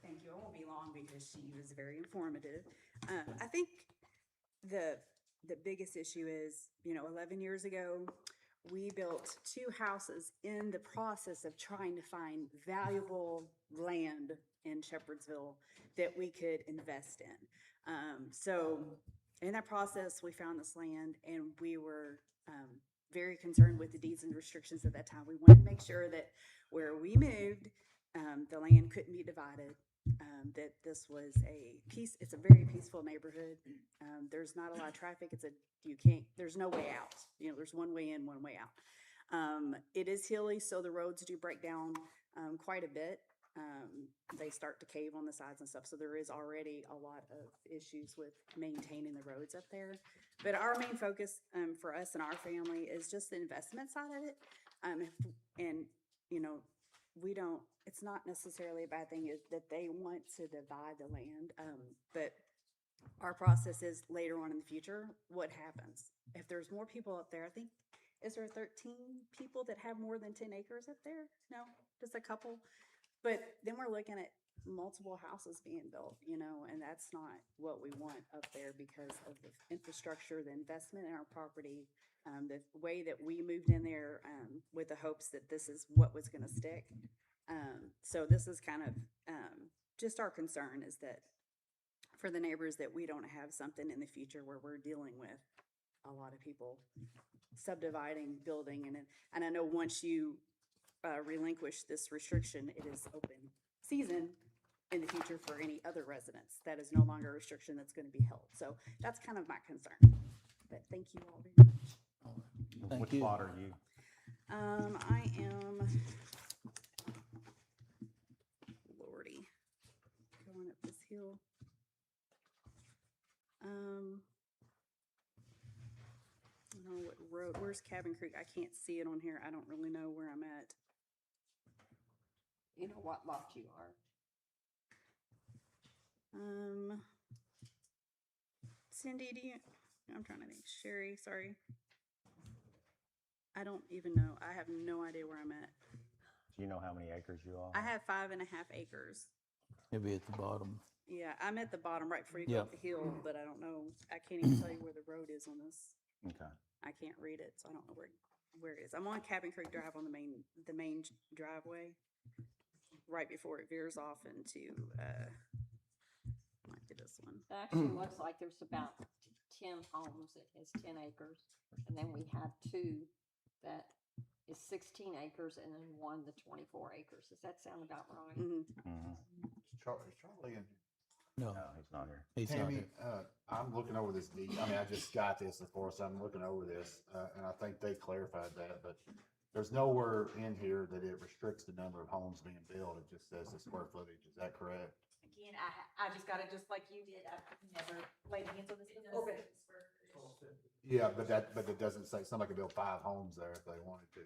Thank you. It won't be long because she was very informative. I think the biggest issue is, 11 years ago, we built 2 houses in the process of trying to find valuable land in Shepherdsville that we could invest in. So in that process, we found this land, and we were very concerned with the deeds and restrictions at that time. We wanted to make sure that where we moved, the land couldn't be divided. That this was it's a very peaceful neighborhood. There's not a lot of traffic. There's no way out. There's one way in, one way out. It is hilly, so the roads do break down, quite a bit. They start to cave on the sides and stuff, so there is already a lot of issues with maintaining the roads up there. But our main focus, for us and our family is just the investment side of it. It's not necessarily a bad thing that they want to divide the land. But our process is later on in the future, what happens? If there's more people up there, I think, is there 13 people that have more than 10 acres up there? No, just a couple. But then we're looking at multiple houses being built, and that's not what we want up there because of the infrastructure, the investment in our property, the way that we moved in there, with the hopes that this is what was gonna stick. So this is kind of, just our concern is that for the neighbors that we don't have something in the future where we're dealing with a lot of people subdividing, building, and I know once you relinquish this restriction, it is open season in the future for any other residents. That is no longer a restriction that's going to be held. So that's kind of my concern. But thank you all very much. Thank Which you. lot are you? I am, Lordy, going up this hill. I don't know what road, where's Cabin Creek? I can't see it on here. I don't really know where I'm at. You know what lot you are. Cindy, I'm trying to think. Sherry, sorry. I don't even know. I have no idea where I'm at. Do you know how many acres you all I have? have 5.5 acres. Maybe at the bottom. Yeah, I'm at the bottom right before you go Yep. up the hill, but I don't know. I can't even tell you where the road is on this. Okay. I can't read it, so I don't know where it is. I'm on Cabin Creek Drive on the main driveway, right before it veers off into might be this one. It actually looks like there's about 10 homes. It has 10 acres. And then we have 2 that is 16 acres and then 1 the 24 acres. Does that sound about right? Is Charlie in? No, No, he's not here. he's not Tammy, here. I'm looking over this deed. I mean, I just got this, of course. I'm looking over this, and I think they clarified that, but there's nowhere in here that it restricts the number of homes being built. It just says the square footage. Is that correct? Again, I just got it just like you did. I've never laid hands on this before. Okay. Yeah, but it doesn't say somebody could build 5 homes there if they wanted to.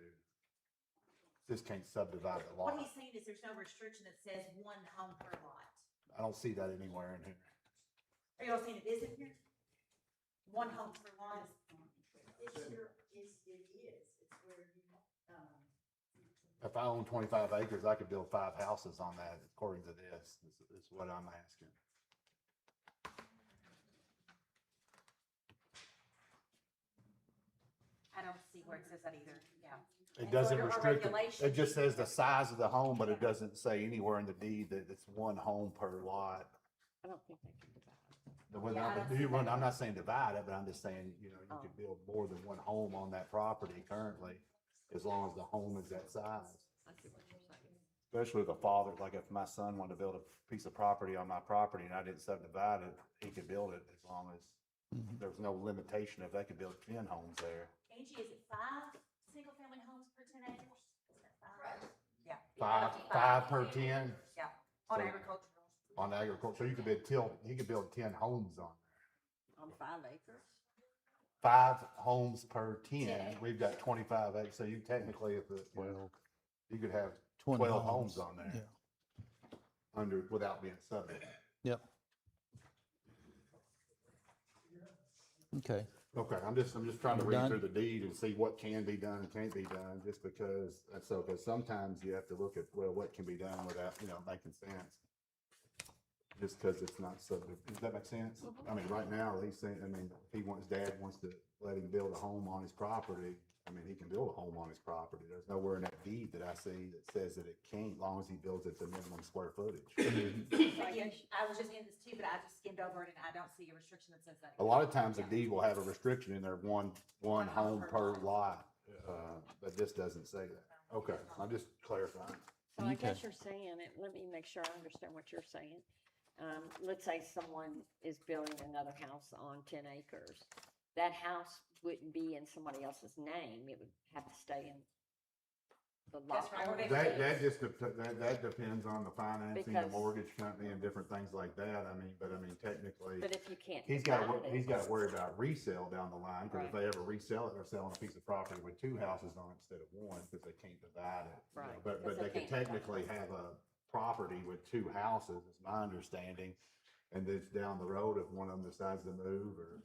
Just can't subdivide the lot. What he's saying is there's no restriction that says 1 home per lot. I don't see that anywhere in here. Are you all saying it is in here? 1 home per lot is. It sure is, it's where you, If I own 25 acres, I could build 5 houses on that, according to this, is what I'm asking. I don't see where it says that either, yeah. It And so doesn't under our restrict it. regulations, It just says the size of the home, but it doesn't say anywhere in the deed that it's 1 home per lot. I don't think they can divide. I'm not saying divide it, but I'm just saying, you could build more than 1 home on that property currently, as long as the home is that size. I see what you're saying. Especially if a father, like if my son wanted to build a piece of property on my property and I didn't subdivide it, he could build it as long as there was no limitation if they could build 10 homes there. Angie, is it 5 single-family homes per 10 acres? Is that 5? Yeah. 5 per 10? Yeah, on So- agricultural. On agriculture, so you could build 10 homes on there. On 5 acres? 5 homes per 10, we've got 25 acres, so you technically, you could have 20 12 homes on there. Yeah. Without being subdivided. Yep. Okay. Okay, I'm just trying to We're read done? through the deed and see what can be done and can't be done, just because sometimes you have to look at, well, what can be done without, making sense. Just because it's not subdivided. Does that make sense? I mean, right now, he's saying, if his dad wants to let him build a home on his property, he can build a home on his property. There's nowhere in that deed that I see that says that it can't, as long as he builds it to minimum square footage. Again, I was just in this too, but I just skimmed over it and I don't see a restriction that says that. A lot of times a deed will have a restriction in there, one home per lot. but this doesn't say that. Okay, I'm just clarifying. So I Okay. guess you're saying, let me make sure I understand what you're saying. Let's say someone is building another house on 10 acres. That house wouldn't be in somebody else's name. It would have to stay in the lot. That's right, or they- That just, that depends on the financing, the Because- mortgage company and different things like that. But technically, But if you can't he's divide got, it. he's got to worry about resale down the line, because if Right. they ever resell it, they're selling a piece of property with two houses on it instead of one, because they can't divide it. you know. Right, But 'cause they they could can't divide technically have a property with two houses, is my understanding. And then down the road, if one of them decides to move, or,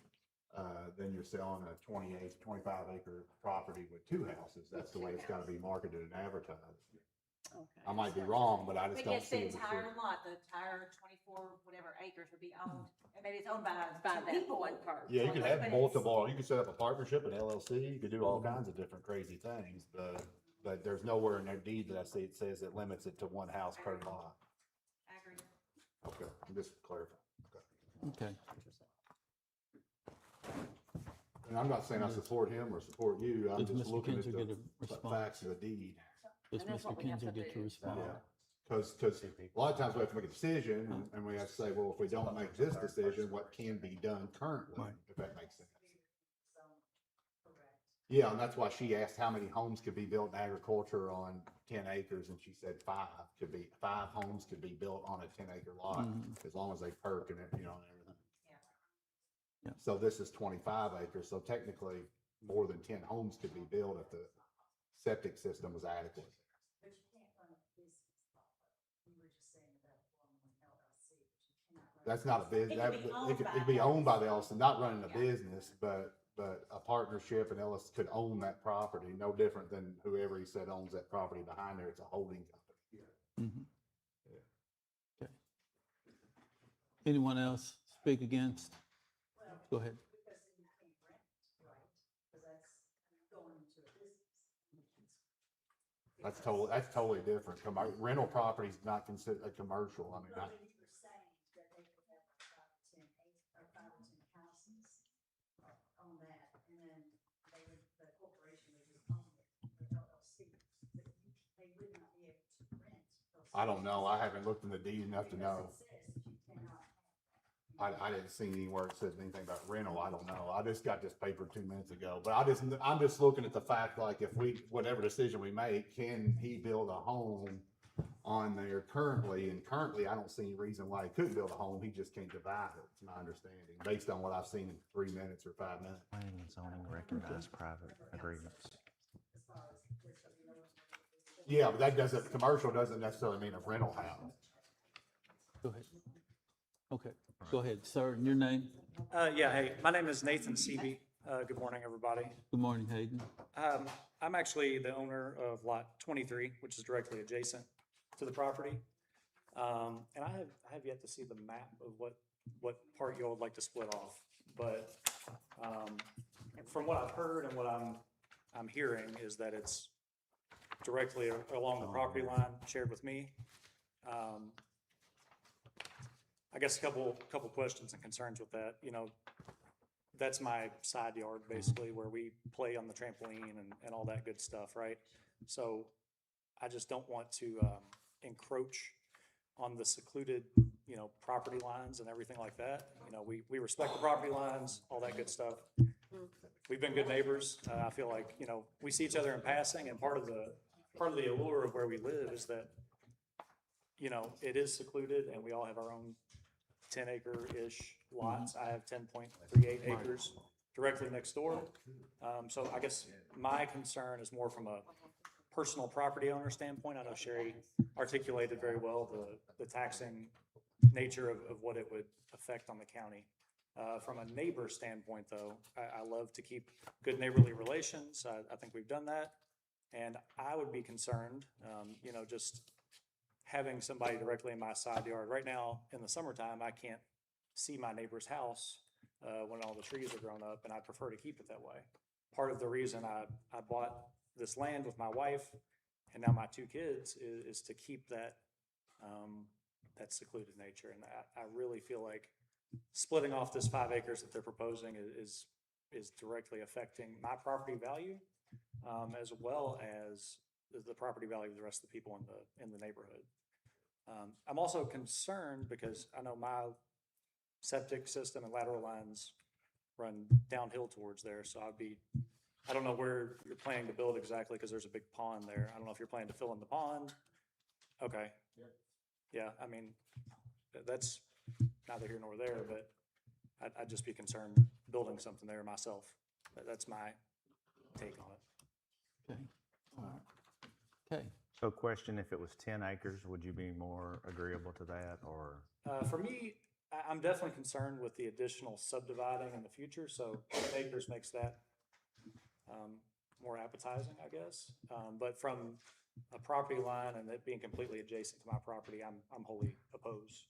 then you're selling a 25 acre property with two houses. That's the way it's gotta be marketed and advertised. Okay. I might be wrong, but I just But don't yes, see the it. entire lot, the entire 24 whatever acres would be owned, and maybe it's owned by By two that people. one person. Yeah, you could have But it's- multiple, you could set up a partnership, an LLC, you could do all kinds of different crazy things, but there's nowhere in their deed that I see it says it limits it to one house per lot. I agree. Okay, I'm just clarifying. Okay. And I'm not saying I support him or support you, I'm Does just Mr. looking at Kinzer get the a response? facts of the deed. Does And that's Mr. what we have Kinzer to get to do. respond? Yeah, because a lot of times we have to make a decision, and we have to say, well, if we don't make this decision, what can be done currently, Right. if that makes sense. Yeah, and that's why she asked how many homes could be built in agriculture on 10 acres, and she said five homes could be built on a 10-acre lot, Mhm. as long as they perk and it, and everything. Yeah. So this is 25 acres, so technically, more than 10 homes could be built if the septic system was adequate. But you can't run a business off of it. You were just saying about forming an LLC, but you cannot run. That's not a business, It could be owned by it'd be owned by the LLC. LLC, not running a Yeah. business, but a partnership and LLC could own that property, no different than whoever he said owns that property behind there, it's a holding company. Mhm. Yeah. Okay. Anyone else speak against? Go ahead. Because then you can't rent, right? Because that's going into a business. That's totally different, rental property's not considered a commercial, I mean, But when you were saying that they could have like 5 or 10 houses on that, and then the corporation would just own it, the LLC, but they would not be able to rent. those I don't know, I spaces haven't looked in the deed enough to know. Because it says that you cannot have that. I didn't see anywhere it said anything about rental, I don't know, I just got this paper 2 minutes ago, but I'm just looking at the fact, like, if whatever decision we make, can he build a home on there currently, and currently, I don't see any reason why he couldn't build a home, he just can't divide it, it's my understanding, based on what I've seen in 3 minutes or 5 minutes. Planning and zoning recognize private agreements. Yeah, but commercial doesn't necessarily mean a rental house. Go ahead. Okay, go ahead, sir, and your name? Yeah, hey, my name is Nathan Seavey. Good morning, everybody. Good morning, Hayden. I'm actually the owner of lot 23, which is directly adjacent to the property. And I have yet to see the map of what part y'all would like to split off. But from what I've heard and what I'm hearing is that it's directly along the property line shared with me. I guess a couple questions and concerns with that. You know, that's my side yard basically, where we play on the trampoline and all that good stuff, right? So I just don't want to encroach on the secluded, you know, property lines and everything like that. You know, we respect the property lines, all that good stuff. We've been good neighbors. I feel like, you know, we see each other in passing, and part of the allure of where we live is that, you know, it is secluded and we all have our own 10-acre-ish lots. I have 10.38 acres directly next door. So I guess my concern is more from a personal property owner standpoint. I know Sherry articulated very well the taxing nature of what it would affect on the county. From a neighbor standpoint, though, I love to keep good neighborly relations. I think we've done that. And I would be concerned, you know, just having somebody directly in my side yard. Right now, in the summertime, I can't see my neighbor's house when all the trees are grown up, and I prefer to keep it that way. Part of the reason I bought this land with my wife and now my 2 kids is to keep that that secluded nature. And I really feel like splitting off this 5 acres that they're proposing is directly affecting my property value as well as the property value of the rest of the people in the neighborhood. I'm also concerned because I know my septic system and lateral lines run downhill towards there, so I don't know where you're planning to build exactly, because there's a big pond there. I don't know if you're planning to fill in the pond. Okay. Yeah, I mean, that's neither here nor there, but I'd just be concerned building something there myself. That's my take on it. Okay, all right. Okay, So question, if it was 10 acres, would you be more agreeable to that, or? For me, I'm definitely concerned with the additional subdividing in the future, so 10 acres makes that more appetizing, I guess. But from a property line and it being completely adjacent to my property, I'm wholly opposed.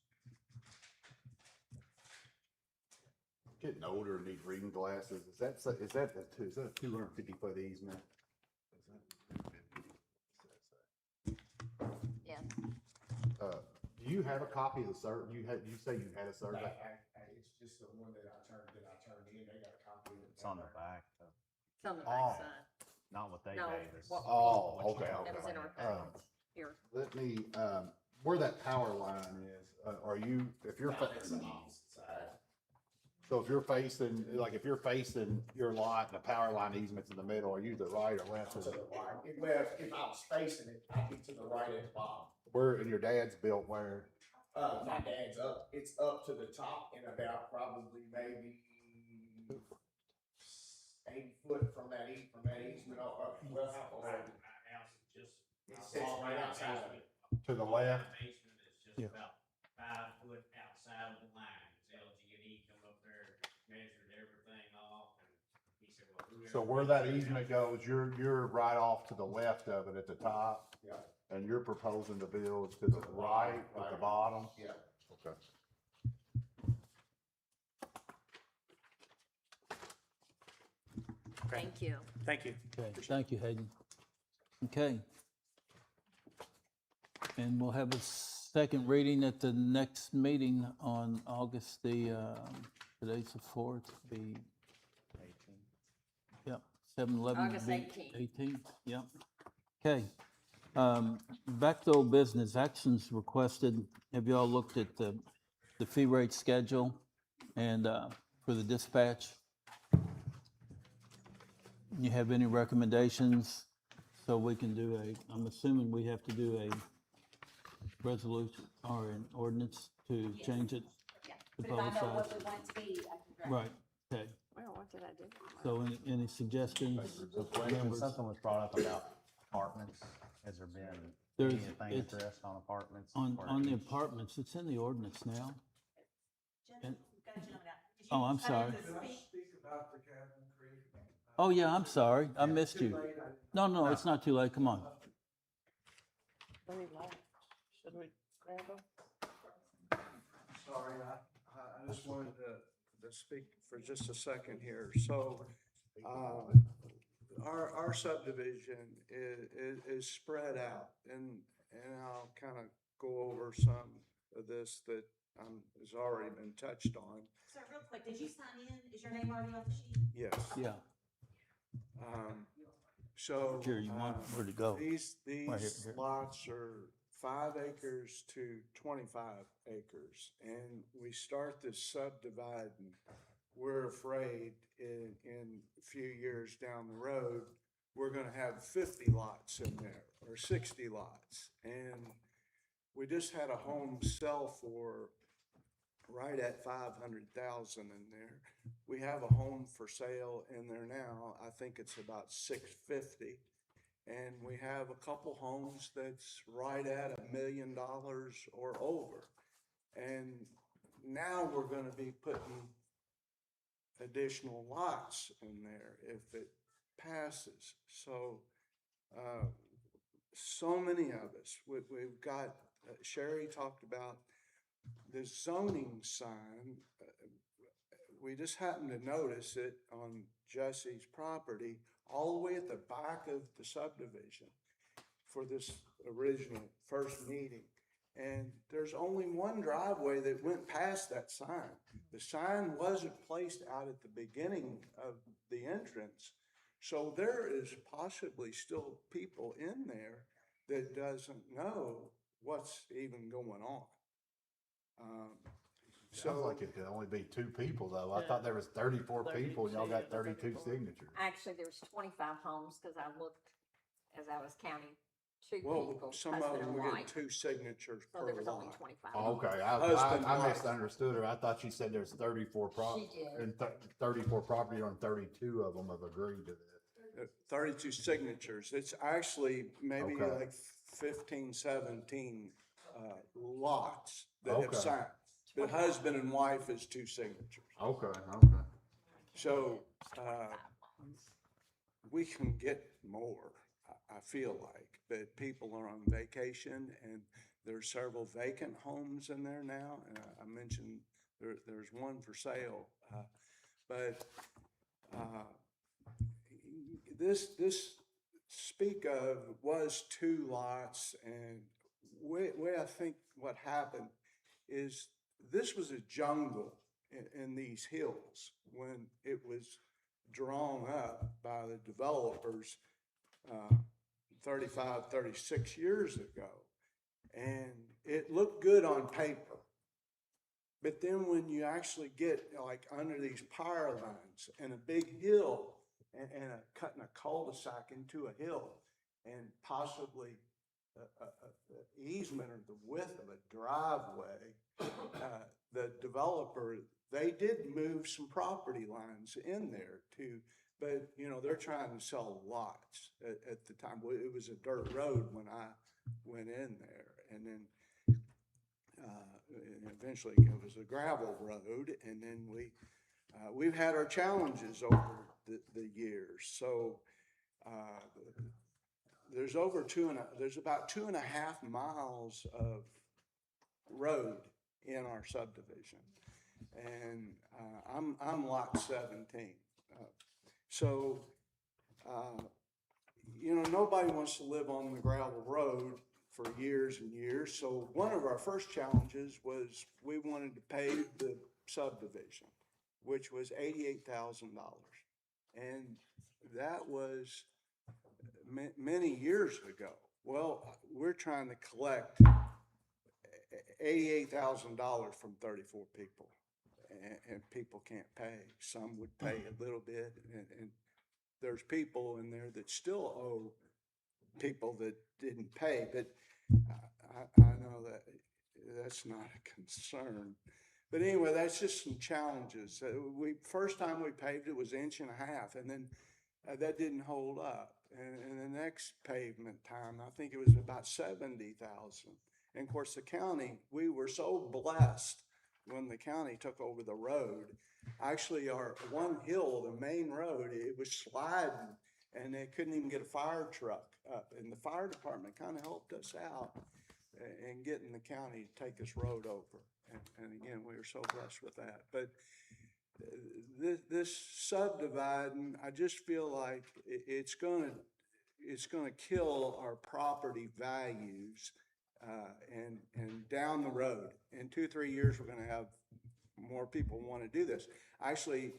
Getting older and need reading glasses. Is that a 250-foot easement? Yeah. Do you have a copy of the survey? You say you had a survey? It's just the one that I turned in. They got a copy of it. It's on the back, though. It's on the Oh. backside. Not what they No, gave us. what- Oh, okay, That was in our okay. packets. Here. Let me, where that power line is, if you're, That's the opposite side. so if you're facing your lot and the power line easement's in the middle, are you the right or left? To the right. Well, if I was facing it, I'd be to the right at the bottom. Where, and your dad's built where? My dad's it's up to the top and about probably maybe 8 foot from that easement, well, how far? It sits right outside of it. To the left? Basement is just Yeah. about 5 foot outside of the line. It's LG&E come up there, measured everything off, and he said, well, whoever. So where that easement goes, you're right off to the left of it at the top? Yeah. And you're proposing to build to the right at the bottom? Yeah. Okay. Thank you. Thank you. okay, thank you, Hayden. Okay. And we'll have a second reading at the next meeting on August today's the 4th, be, yep, 7/11. August be 18th. 18th, yep. Okay. Back to old business, actions requested. Have you all looked at the fee rate schedule and for the dispatch? You have any recommendations? So we can do I'm assuming we have to do a resolution or an ordinance to change it Yeah, to but if I know what publicize. we want it to be, I can draft. Right, okay. Well, what did I do? So any suggestions? So question, members? something was brought up about apartments. Has there been There's- anything it's- addressed on apartments? On or the is- apartments, it's in the ordinance now. Jen, And- we've got a gentleman out. Did Oh, you I'm come in sorry. to speak? Oh, yeah, I'm sorry, I missed you. No, it's not too late, come on. Should we grab them? Sorry, I just wanted to speak for just a second here. So, our subdivision is spread out, and I'll kind of go over some of this that has already been touched on. Sir, real quick, did you sign in? Is your name already on the sheet? Yes. Yeah, So. Here, you want where to go? These Right here. lots are 5 acres to 25 acres, and we start this subdividing. We're afraid in a few years down the road, we're gonna have 50 lots in there, or 60 lots. And we just had a home sell for right at 500,000 in there. We have a home for sale in there now. I think it's about 650. And we have a couple homes that's right at $1 million or over. And now we're gonna be putting additional lots in there if it passes. So, so many of us, we've got, Sherry talked about the zoning sign. We just happened to notice it on Jesse's property, all the way at the back of the subdivision for this original first meeting. And there's only one driveway that went past that sign. The sign wasn't placed out at the beginning of the entrance. So there is possibly still people in there that doesn't know what's even going on. Sounds So, like it could only be 2 people though. I thought there was 34 people and y'all got 32 signatures. Actually, there's 25 homes, because I looked as I was counting 2 well, people, some of husband them and will wife. get 2 signatures So per there was only lot. 25. Oh, okay, Husband, I wife. misunderstood her. I thought she said there's 34 She did. and 34 property on 32 of them have agreed to this. 32 signatures. It's actually maybe Okay. like 15, 17 lots that have Okay. signed. The husband and wife is 2 signatures. Okay, okay. So we can get more, I feel like, but people are on vacation and there's several vacant homes in there now. And I mentioned there's one for sale, but this speak of was 2 lots, and way I think what happened is this was a jungle in these hills when it was drawn up by the developers 35, 36 years ago. And it looked good on paper. But then when you actually get like under these power lines and a big hill and cutting a cul-de-sac into a hill and possibly a easement or the width of a driveway, the developer, they did move some property lines in there too, but you know, they're trying to sell lots at the time. It was a dirt road when I went in there, and then and eventually it was a gravel road, and then we've had our challenges over the years. So there's about 2.5 miles of road in our subdivision, and I'm lot 17. So you know, nobody wants to live on the gravel road for years and years. So one of our first challenges was we wanted to pave the subdivision, which was $88,000. And that was many years ago. Well, we're trying to collect $88,000 from 34 people, and people can't pay. Some would pay a little bit, and there's people in there that still owe people that didn't pay, but I know that that's not a concern. But anyway, that's just some challenges. First time we paved it was 1.5 inches, and then that didn't hold up. And the next pavement time, I think it was about 70,000. And of course, the county, we were so blessed when the county took over the road. Actually, our one hill, the main road, it was sliding, and they couldn't even get a fire truck up. And the fire department kind of helped us out in getting the county to take this road over. And again, we were so blessed with that. But this subdividing, I just feel like it's gonna kill our property values. And down the road, in 2-3 years, we're gonna have more people want to do this. Actually,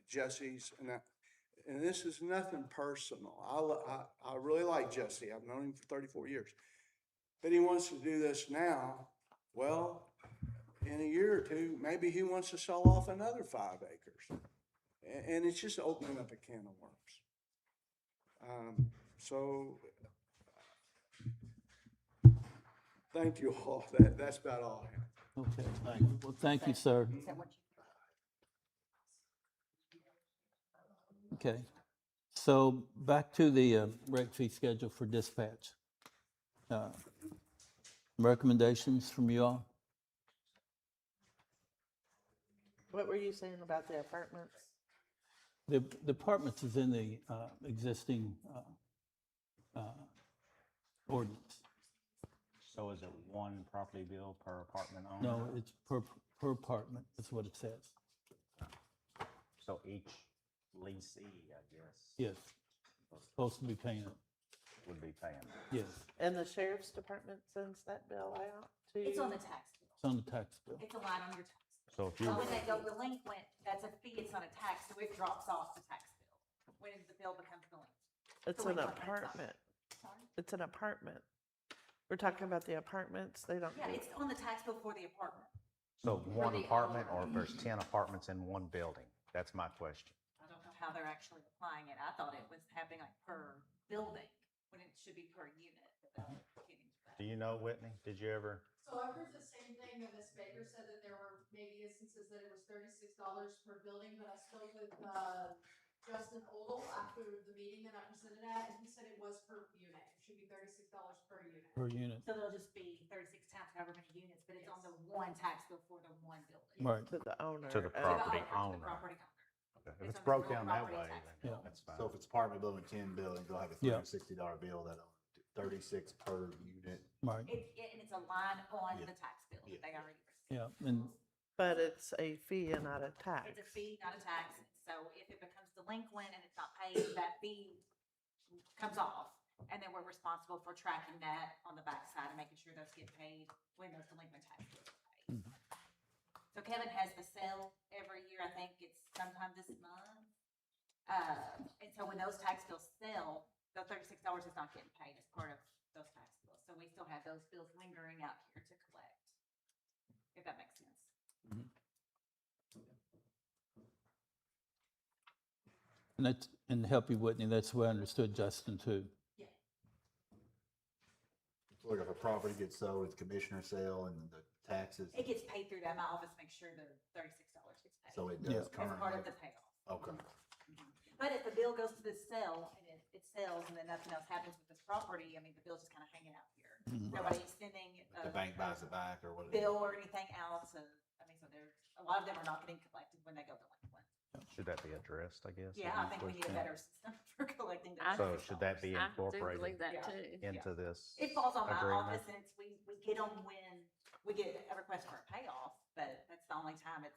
Jesse's, and this is nothing personal. I really like Jesse. I've known him for 34 years. But he wants to do this now. Well, in a year or two, maybe he wants to sell off another 5 acres. And it's just opening up a can of worms. So thank you all. That's about all I have. Okay, thank you. Well, thank you, sir. Is that what you? Okay, so back to the rate fee schedule for dispatch. Recommendations from you all? What were you saying about the apartments? The apartments is in the existing ordinance. So is it one property bill per apartment owner? No, it's per apartment, that's what it says. So each leasee, I guess. Yes, supposed to be paying it, Would be paying it. yes. And the sheriff's department sends that bill out to you? It's on the tax bill. It's on the tax bill. It's a line on your tax. So if But you, when they go delinquent, that's a fee, it's not a tax, so it drops off the tax bill. when the bill becomes delinquent. It's an apartment. It's an apartment. We're talking about the apartments. They don't. Yeah, do- it's on the tax bill for the apartment. So one the apartment, or owner. if there's 10 apartments in one building? That's my question. I don't know how they're actually applying it. I thought it was happening like per building, when it should be per unit. but I'm kidding for that. Do you know, Whitney? Did you ever? So I've heard the same thing, that Ms. Baker said that there were maybe instances that it was $36 per building, but I spoke with, Justin Odell after the meeting that I presented at, and he said it was per unit. It should be $36 per unit. Per unit. So it'll just be 36 times however many units, but it's on the one tax bill for the one building. Right. To the owner. To the of- property To the owner. property owner. Okay. If It's it's on the broke real down that property way, tax then bill. that's fine. So if it's apartment building, 10 buildings, they'll have a Yeah. $360 bill, that'll 36 per unit. Right. And it's a line on Yeah. the tax bill Yeah. that they already received. Yeah. And But it's a fee and not a tax. It's a fee, not a tax. So if it becomes delinquent and it's not paid, that fee comes off. And then we're responsible for tracking that on the backside and making sure those get paid when those delinquent tax bills are paid. So Kevin has the sale every year. I think it's sometime this month. And so when those tax bills sell, the $36 is not getting paid as part of those tax bills. So we still have those bills lingering out here to collect, if that makes sense. and that's, and to help you, Whitney, that's the way I understood Justin too. Yeah. So like if a property gets sold, it's commissioner sale and the taxes, It gets paid through that. My office makes sure the $36 gets paid. so it Yeah. does As part of currently. the payoff. Okay. But if the bill goes to the sale and it sells and then nothing else happens with this property, I mean, the bill's just kind of hanging out here. Mhm. Nobody's sending The bank buys it back or whatever. bill or anything else. I mean, so there's, a lot of them are not getting collected when they go delinquent. Should that be addressed, I guess? Yeah, I think we need a better system for collecting. the So $36. should that be I do incorporated believe that Yeah. too. into this? It falls on my agreement? office and it's, we get them when we get a request for a payoff, but that's the only time it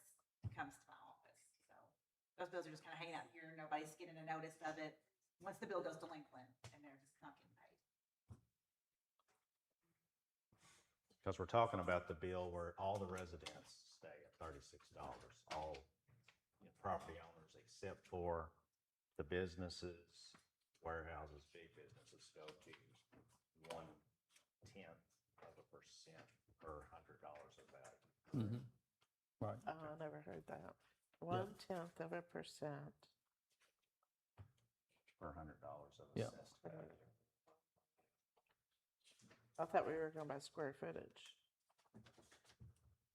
comes to my office. So those bills are just kind of hanging out here. Nobody's getting a notice of it once the bill goes delinquent and they're just not getting paid. Because we're talking about the bill where all the residents stay at $36, all property owners except for the businesses, warehouses, big businesses go to 1/10% per $100 of value. Mhm. Right. Oh, I never heard that. 0.1% Per $100 of Yeah. assessed value. I thought we were going by square footage.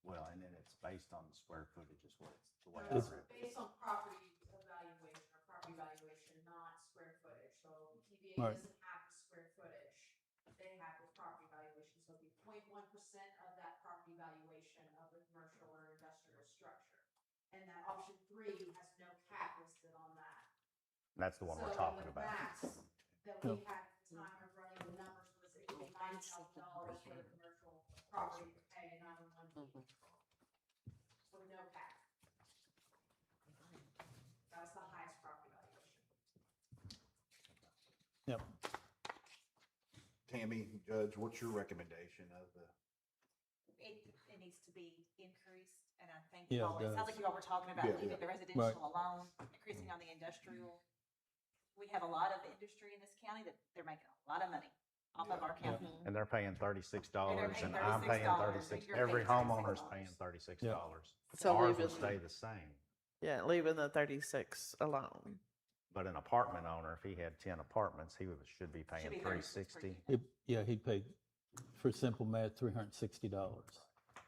Well, and then it's based on the square footage is what it's, the way I It's read it. based on property evaluation or property valuation, not square footage. So TBA Right. doesn't have the square footage. They have the property valuation. So it'd be 0.1% of that property valuation of the commercial or industrial structure. And that option 3 has no cap listed on that. And that's the one we're So talking the about. max that we had at the time of running the numbers was it would be $90,000 for the commercial property to pay a 911 fee. With no cap. That was the highest property valuation. Yep. Tammy, Judge, what's your recommendation of the? It needs to be increased, and I think, Yeah, it sounds like you all were talking about Yeah, leaving yeah. the residential alone, increasing on the industrial. We have a lot of industry in this county that they're making a lot of money off of our county. And they're paying $36 And they're paying and I'm paying $36, 36. you're Every paying homeowner's $36. paying $36. So Ours will leaving- stay the same. Yeah, leaving the 36 alone. But an apartment owner, if he had 10 apartments, should be paying Should be $360. Yeah, he paid, for simple math, $360.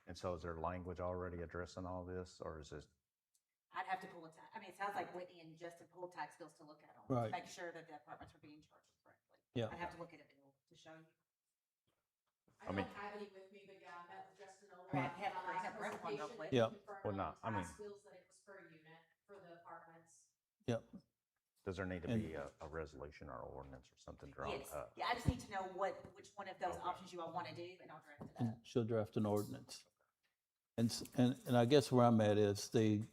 And so is there language already addressing all this, or is it? I'd have to pull a tax, I mean, it sounds like Whitney and Justin pulled tax bills to look at them. Right. To make sure that the apartments are being charged correctly. Yeah. I'd have to look at a bill to show you. I I mean- don't have any with me, but yeah, I met with Justin O'Leary. I have to bring up Brent one real quick. Yeah. Well, no, I mean- Tax bills that it was per unit for the apartments. Yep. Does there need to And- be a resolution or ordinance or something drawn Yes, up? yeah, I just need to know which one of those options you all want to do, and I'll draft it up. And she'll draft an ordinance. And I guess where I'm at is the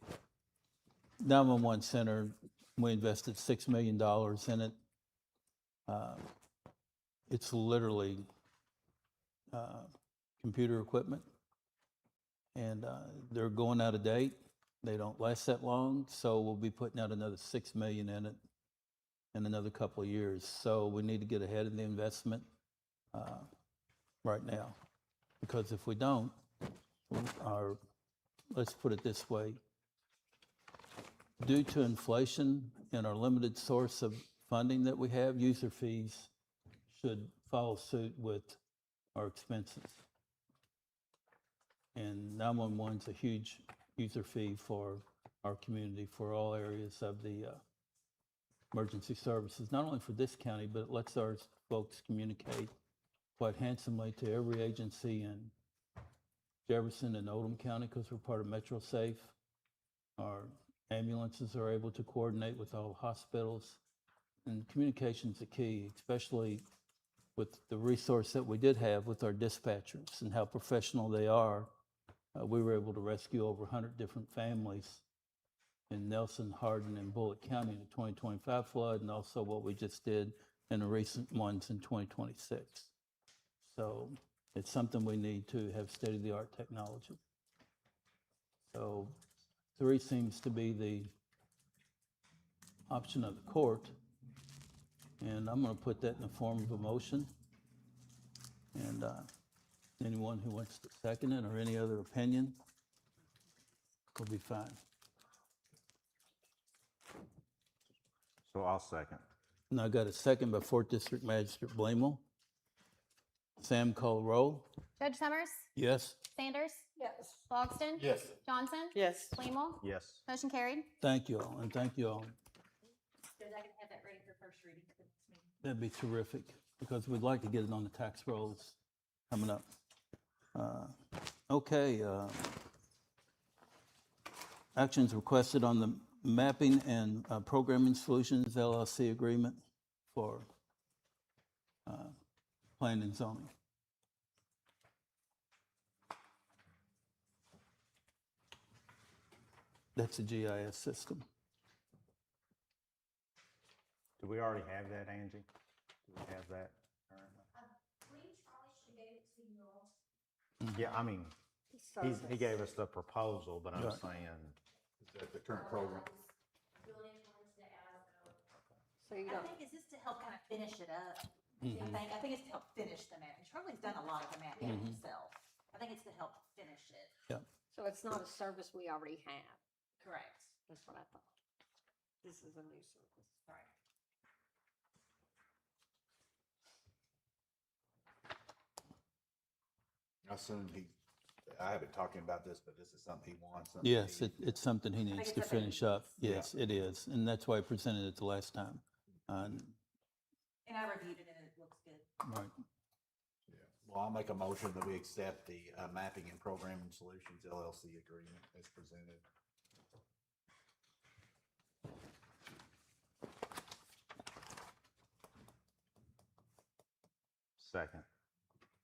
911 center, we invested $6 million in it. It's literally computer equipment. And they're going out of date. They don't last that long, so we'll be putting out another $6 million in it in another couple of years. So we need to get ahead of the investment right now. Because if we don't, let's put it this way, due to inflation and our limited source of funding that we have, user fees should follow suit with our expenses. And 911's a huge user fee for our community, for all areas of the emergency services, not only for this county, but it lets our folks communicate quite handsomely to every agency in Jefferson and Oldham County, because we're part of Metro Safe. Our ambulances are able to coordinate with all hospitals, and communication's a key, especially with the resource that we did have with our dispatchers and how professional they are. We were able to rescue over 100 different families in Nelson, Hardin, and Bullitt County in the 2025 flood, and also what we just did in the recent ones in 2026. So it's something we need to have state-of-the-art technology. So 3 seems to be the option of the court, and I'm going to put that in the form of a motion. And anyone who wants to second it or any other opinion will be fine. So I'll second. And I got a second by 4th District Magistrate Blamel. Sam, call roll. Judge Summers? Yes. Sanders? Yes. Logston? Yes. Johnson? Yes. Blamel? Yes. Motion carried. Thank you all, and thank you all. Judge, I can have that ready for first reading for this meeting. That'd be terrific, because we'd like to get it on the tax rolls coming up. Okay. Actions requested on the Mapping and Programming Solutions LLC agreement for planning and zoning. That's a GIS system. Do we already have that, Angie? Do we have that? Yeah, I mean, he gave us the proposal, but I'm Right. saying, The current program. So you I don't, think, is this to help kind of finish it up? Mhm. I think it's to help finish the mapping. Charlie's done a lot of the mapping Mhm. himself. I think it's to help finish it. so it's not a service we already have. Correct. That's what I thought. This is a new service. Right. I assume I haven't talking about this, but this is something he wants. something Yes, he- it's something he needs it's to something he finish up. needs. Yes, it is, and that's why I presented it the last time. And I reviewed it and it looks good. Right. Yeah. Well, I'll make a motion that we accept the Mapping and Programming Solutions LLC agreement as presented. second.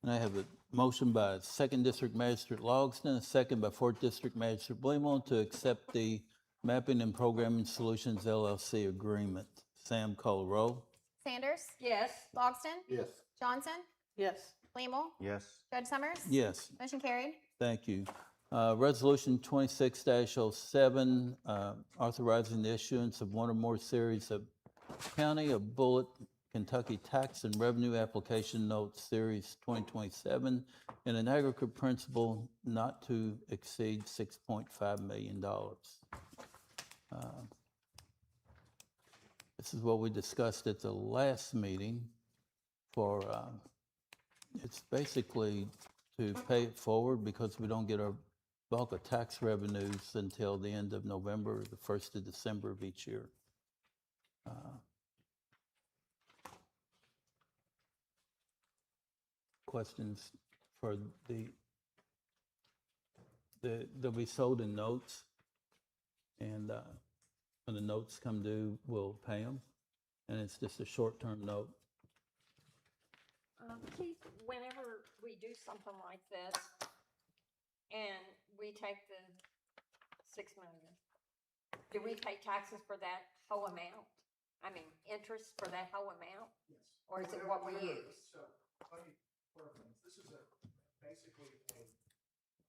And I have a motion by 2nd District Magistrate Logston, a second by 4th District Magistrate Blamel to accept the Mapping and Programming Solutions LLC agreement. Sam, call roll. Sanders? Yes. Logston? Yes. Johnson? Yes. Blamel? Yes. Judge Summers? Yes. Motion carried. Thank you. Resolution 26-07, authorizing the issuance of one or more series of County of Bullitt, Kentucky Tax and Revenue Application Notes Series 2027 in an aggregate principal not to exceed $6.5 million. This is what we discussed at the last meeting for, it's basically to pay it forward because we don't get our bulk of tax revenues until the end of November, the 1st of December of each year. Questions for they'll be sold in notes, and when the notes come due, we'll pay them, and it's just a short-term note. Keith, whenever we do something like this and we take the 6 million, do we pay taxes for that whole amount? I mean, interest for that whole amount? Yes. Or is it what we use? So, let me clarify, this is basically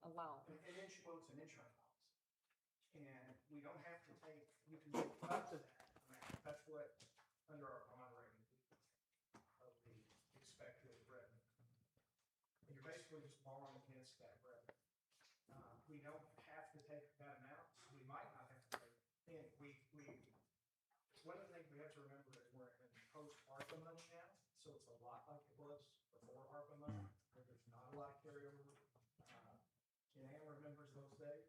A loan. an insurance policy. And we don't have to take, you can take up to that amount. That's what under our bond rating of the expected revenue. And you're basically just borrowing against that revenue. We don't have to take that amount. We might not have to take it. And one of the things we have to remember is we're in post-ARPA money now, so it's a lot like it was before ARPA money, where there's not a lot of carryover. And Ann remembers those days.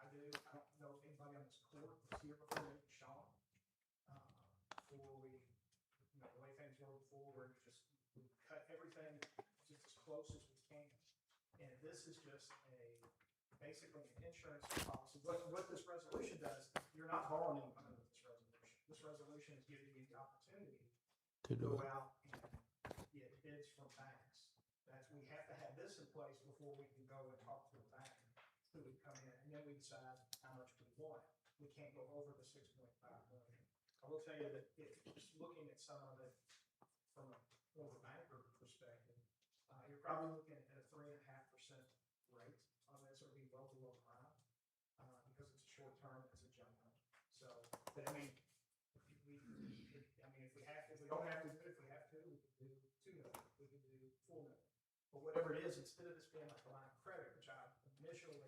I do. I don't know if anybody on this court was here before me, Sean. Before we, the way things were before, where we cut everything just as close as we can. And this is just basically an insurance policy. What this resolution does, you're not borrowing any money with this resolution. This resolution is giving you the opportunity to go out and get bids from banks. We have to have this in place before we can go and talk to a bank who would come in, and then we decide how much we want. We can't go over the 6.5 million. I will tell you that just looking at some of it from a more banker perspective, you're probably looking at a 3.5% rate on this, or be well below prime, because it's a short term, it's a jump note. So, but I mean, if we don't have to do it, if we have to, we can do 2 million, we can do 4 million. But whatever it is, instead of this being like a line of credit, which I initially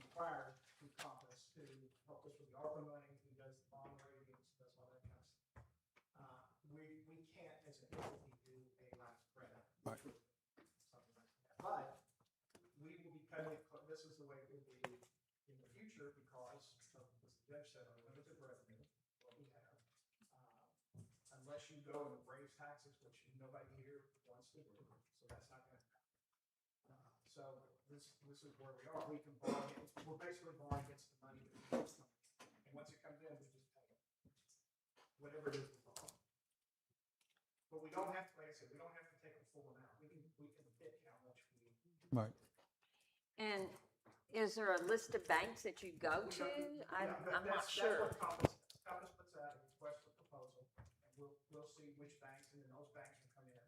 inquired through Compass to help us with the ARPA money, who does the bond ratings, does all that kind of stuff. We can't, as an entity, do a line of credit. Right. Something like that. But we will be cutting it, this is the way it will be in the future because of, as the judge said, our limited revenue, what we have. Unless you go and raise taxes, which nobody here wants to do, so that's not gonna happen. So this is where we are. We can borrow against, we're basically borrowing against the money that we get from it. And once it comes in, we just pay it. Whatever it is we borrow. But we don't have to, like I said, we don't have to take the full amount. We can pick how much we. Right. And is there a list of banks that you go to? I'm not sure. That's what Compass puts out a request for proposal, and we'll see which banks, and then those banks will come in,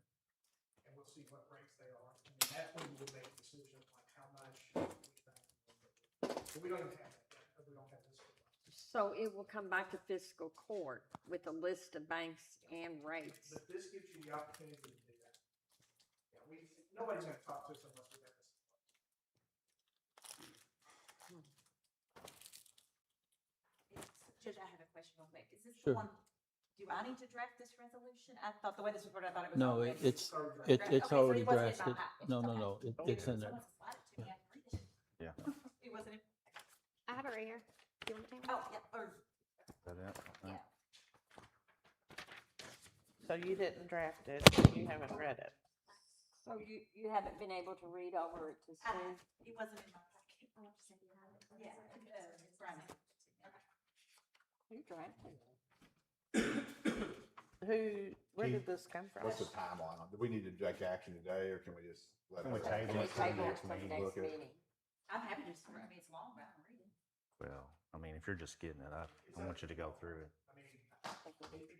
and we'll see what rates they are. And then that's when we'll make a decision like how much each bank will do. But we don't even have that yet, because we don't have this. So it will come back to fiscal court with a list of banks and rates. But this gives you the opportunity to do that. Yeah, nobody's gonna talk to us unless we have this. Judge, I have a question real quick. Is this Sure. the one, do I need to draft this resolution? I thought the way this was worded, I thought it was. No, already- it's Okay, so already it wasn't in drafted. my package. No, Okay. it's in there. Someone slide it to me, I can read it. Yeah. It wasn't in. I have it right here. Do you want to take it? Oh, yeah, or, Is that it? yeah. So you didn't draft it, you haven't read it. So you haven't been able to read over it to see? It wasn't in my packet. Yeah, it's Brian. Who drafted it? Where did this come from? What's the timeline on, do we need to take action today, or can we just let Can we it? table it till the Table it next for the meeting? next Look at it. meeting. I'm happy to, I mean, it's long, but I can read it. Well, I mean, if you're just getting it, I want you to go through it. I mean, it'd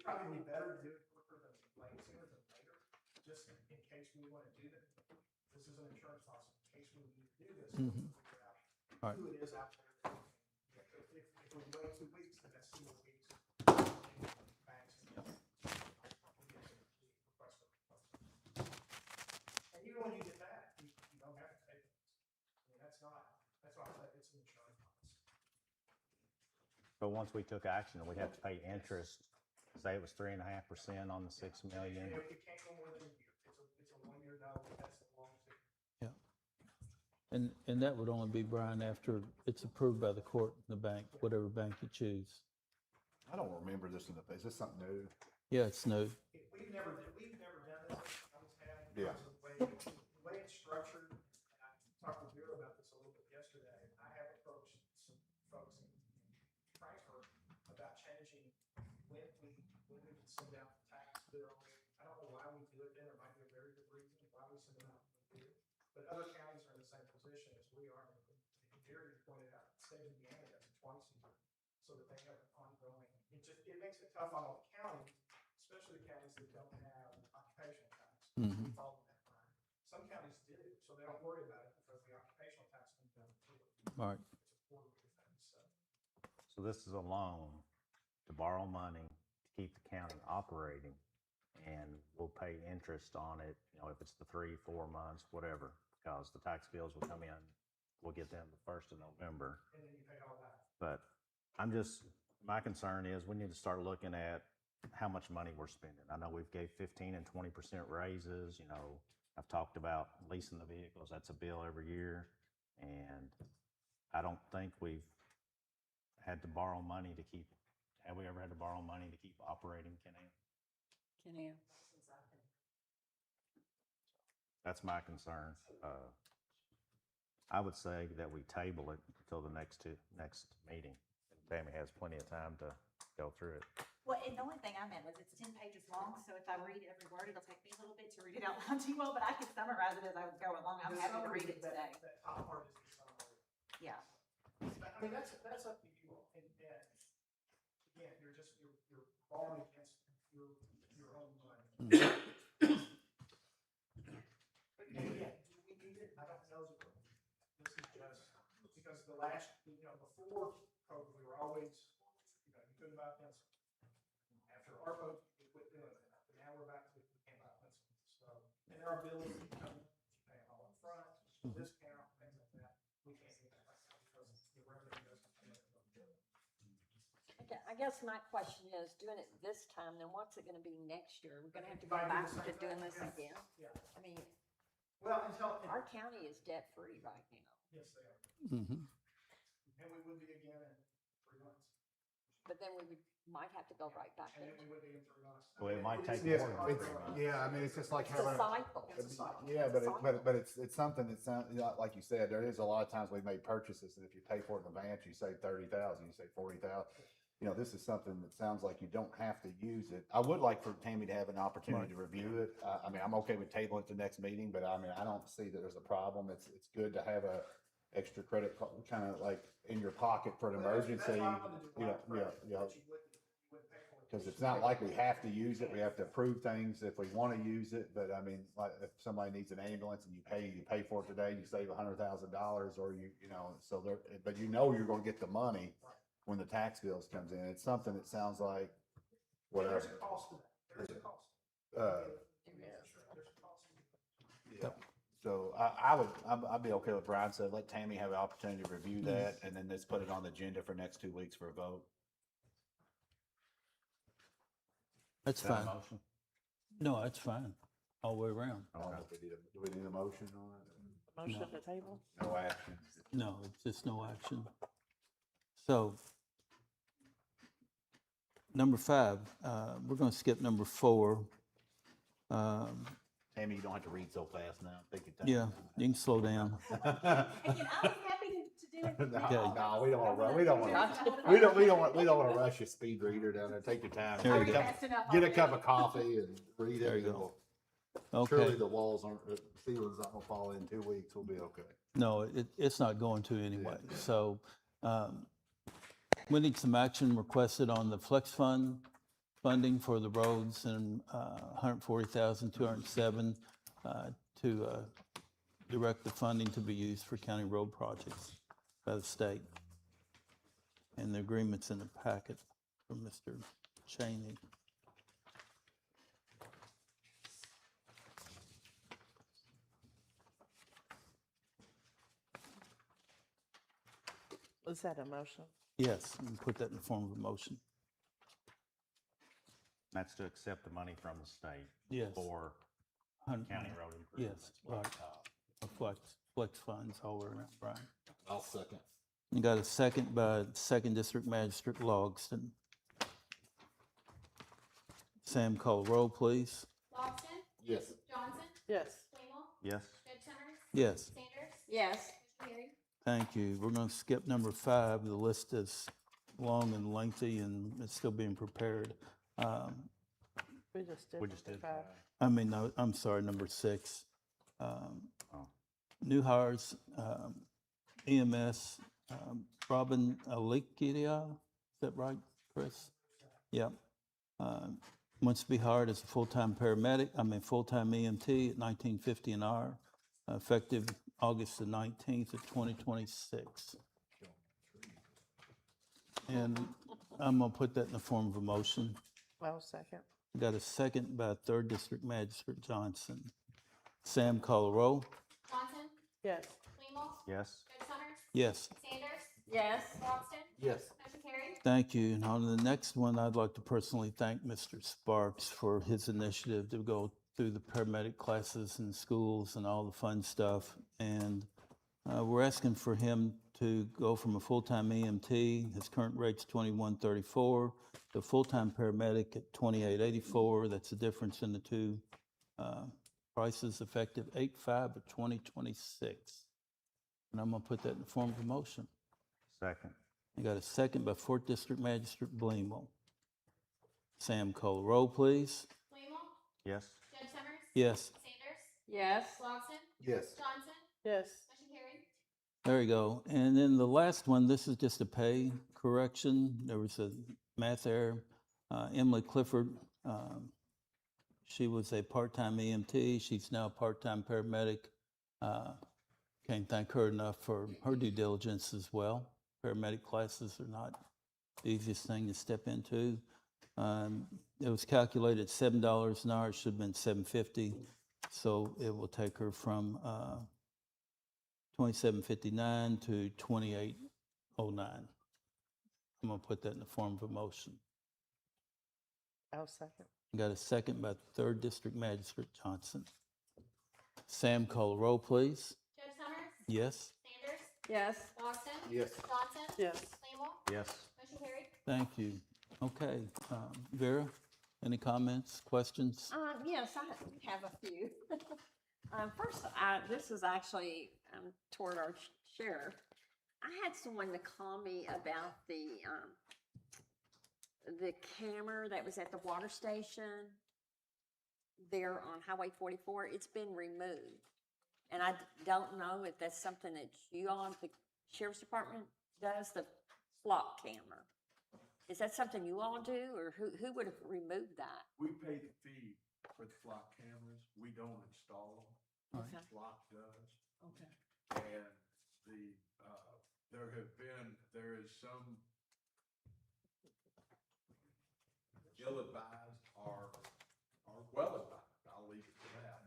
probably be better to do it quicker than sooner than later, just in case we want to do that. This is an insurance policy, in case we need to do this, we'll figure out Right. who it is out there. If we wait 2 weeks, then that's 2 more weeks. Banks and request for proposal. And even when you get that, you don't have to pay this. I mean, that's why it's an insurance policy. But once we took action, we'd have to pay interest, say it was 3.5% on the 6 million. It can't go more than a year. It's a 1-year note, that's the longest. And that would only be, Brian, after it's approved by the court, the bank, whatever bank you choose. I don't remember this in the, is this something new? Yeah, it's new. We've never done this. I was having, Yeah. the way it's structured, and I talked with Bureau about this a little bit yesterday. I have approached some folks in Frankfurt about changing when we can send out tax bill. I don't know why we do it then, there might be a very good reason why we send it out when we do. But other counties are in the same position as we are. Jerry pointed out, state of Indiana does it twice a year, so that they have an ongoing. It makes it tough on all the counties, especially the counties that don't have occupational tax. Mhm. Follow that line. Some counties do, so they don't worry about it because the occupational tax comes down to it. Right. It's a quarterly thing, so. So this is a loan to borrow money to keep the county operating. And we'll pay interest on it, you know, if it's the 3, 4 months, whatever, because the tax bills will come in, we'll get them the 1st of November. And then you pay all that. But my concern is we need to start looking at how much money we're spending. I know we've gave 15 and 20% raises, you know, I've talked about leasing the vehicles, that's a bill every year. And I don't think we've had to borrow money to keep, have we ever had to borrow money to keep operating Can-Am? Can That's my concern. I would say that we table it until the next meeting. Tammy has plenty of time to go through it. Well, and the only thing I meant was it's 10 pages long, so if I read every word, it'll take me a little bit to read it out loud to you all, but I can summarize it as I go along. I'm happy to read it today. That top part is the summary. Yeah. I mean, that's up to you all. And again, you're borrowing against your own money. But again, do we need it? I don't know. This is just because the last, before COVID, we were always, you couldn't buy pencils. After ARPA, we quit doing that. But now we're back to, we can't buy pencils. So, and there are bills that come, you pay them all up front, discount, things like that. We can't do that right now because the revenue doesn't come in. I guess my question is, doing it this time, then what's it gonna be next year? We're gonna have to go back to doing this again? Yeah. I mean, Well, until. our county is debt-free right now. Yes, they are. Mhm. And we would be again in 3 months. But then we might have to go right back And in. then we would be in 3 months. Well, it might take Yeah, more than it's, 3 months. yeah, I mean, it's just like It's a having. cycle. It's a cycle. Yeah, It's a but it's something that sounds, like you said, there is a lot of times we made purchases, and if you pay for it in advance, you save 30,000, you save 40,000. This is something that sounds like you don't have to use it. I would like for Tammy to have an opportunity to review it. I mean, I'm okay with tabling it to next meeting, but I mean, I don't see that there's a problem. It's good to have a extra credit kind of like in your pocket for an emergency, because it's not like we have to use it. We have to approve things if we want to use it. But I mean, like if somebody needs an ambulance and you pay for it today, you save $100,000, or so there. But you're going to get the money when the tax bills comes in. It's something that sounds like whatever. There's a cost to that. There's a cost. There's a cost. Yeah. So I'd be okay with Brian said, let Tammy have the opportunity to review that, and then let's put it on the agenda for next 2 weeks for a vote. That's Is that a fine. motion? No, that's fine, all the way around. I don't know if we do we need a motion on it? Motion No. at the table? No action. No, it's just no action. So, number 5, we're gonna skip number 4. Tammy, you don't have to read so fast now. Take your time. Yeah, you can slow down. Again, I was happy to do it. No, Okay. no, we don't want to. We don't want to rush a speed reader down there. Take your time. There you Get a go. cup- Get a cup of coffee and read There it. you and go. we'll- Surely Okay, the walls aren't, the ceiling's not gonna fall in 2 weeks. We'll be okay. no, it's not going to anyway. So, we need some action requested on the flex fund funding for the roads and $140,207 to direct the funding to be used for county road projects by the state. And the agreement's in the packet from Mr. Cheney. Is that a motion? Yes, we can put that in the form of a motion. That's to accept the money from the state Yes. for Hun- county road improvements. Yes, right. Flex funds all the way around, Brian. I'll second. You got a second by Second District Magistrate Logston. Sam, call roll, please. Lawson, Yes. Johnson, Yes. Playmore, Yes. Judge Summers, Yes, Sanders, Yes, motion carried. thank you. We're going to skip number 5. The list is long and lengthy, and it's still being prepared. We just did. We just did 5. I mean, no, I'm sorry, number 6. Oh. New hires, EMS, Robin Alikia, is that right, Chris? Yep. Wants to be hired as a full-time full-time EMT at $19.50 an hour, effective August the 19th of 2026. And I'm gonna put that in the form of a motion. I'll second. Got a second by Third District Magistrate Johnson. Sam, call a roll. Johnson, Yes. Fleenel, Yes. Judge Summers, Yes. Sanders, Yes. Longston, Yes. motion carried. Thank you. And on the next one, I'd like to personally thank Mr. Sparks for his initiative to go through the paramedic classes in schools and all the fun stuff. And we're asking for him to go from a full-time EMT, his current rate's $21.34, to a full-time paramedic at $28.84. That's the difference in the two prices, effective 8/5 of 2026. And I'm gonna put that in the form of a motion. Second. I got a second by Fourth District Magistrate Bleemel. Sam, call the roll, please. Fleenel, Yes. Judge Summers, Yes. Sanders, Yes. Longston, Yes. Johnson, Yes. motion carried. There you go. And then the last one, this is just a pay correction. There was a math error. Emily Clifford, she was a part-time EMT. She's now a part-time paramedic. Can't thank her enough for her due diligence as well. Paramedic classes are not the easiest thing to step into. It was calculated at $7 an hour. It should have been $7.50. So it will take her from $27.59 to $28.09. I'm gonna put that in the form of a motion. I'll second. Got a second by Third District Magistrate Johnson. Sam, call the roll, please. Judge Summers, Yes? Sanders, Yes. Longston, Yes. Johnson, Yes. Fleenel, Yes. motion carried. Thank you. Okay, Vera, any comments, questions? Yes, I have a few. First, this is actually toward our sheriff. I had someone to call me about the camera that was at the water station there on Highway 44. It's been removed. And I don't know if that's something that you all, the sheriff's department does, the flock camera. Is that something you all do, or who would have removed that? We pay the fee for the flock cameras. We don't install them. Okay. Flock does. Okay. And there is some ill-advised or well-advised, I'll leave it to that,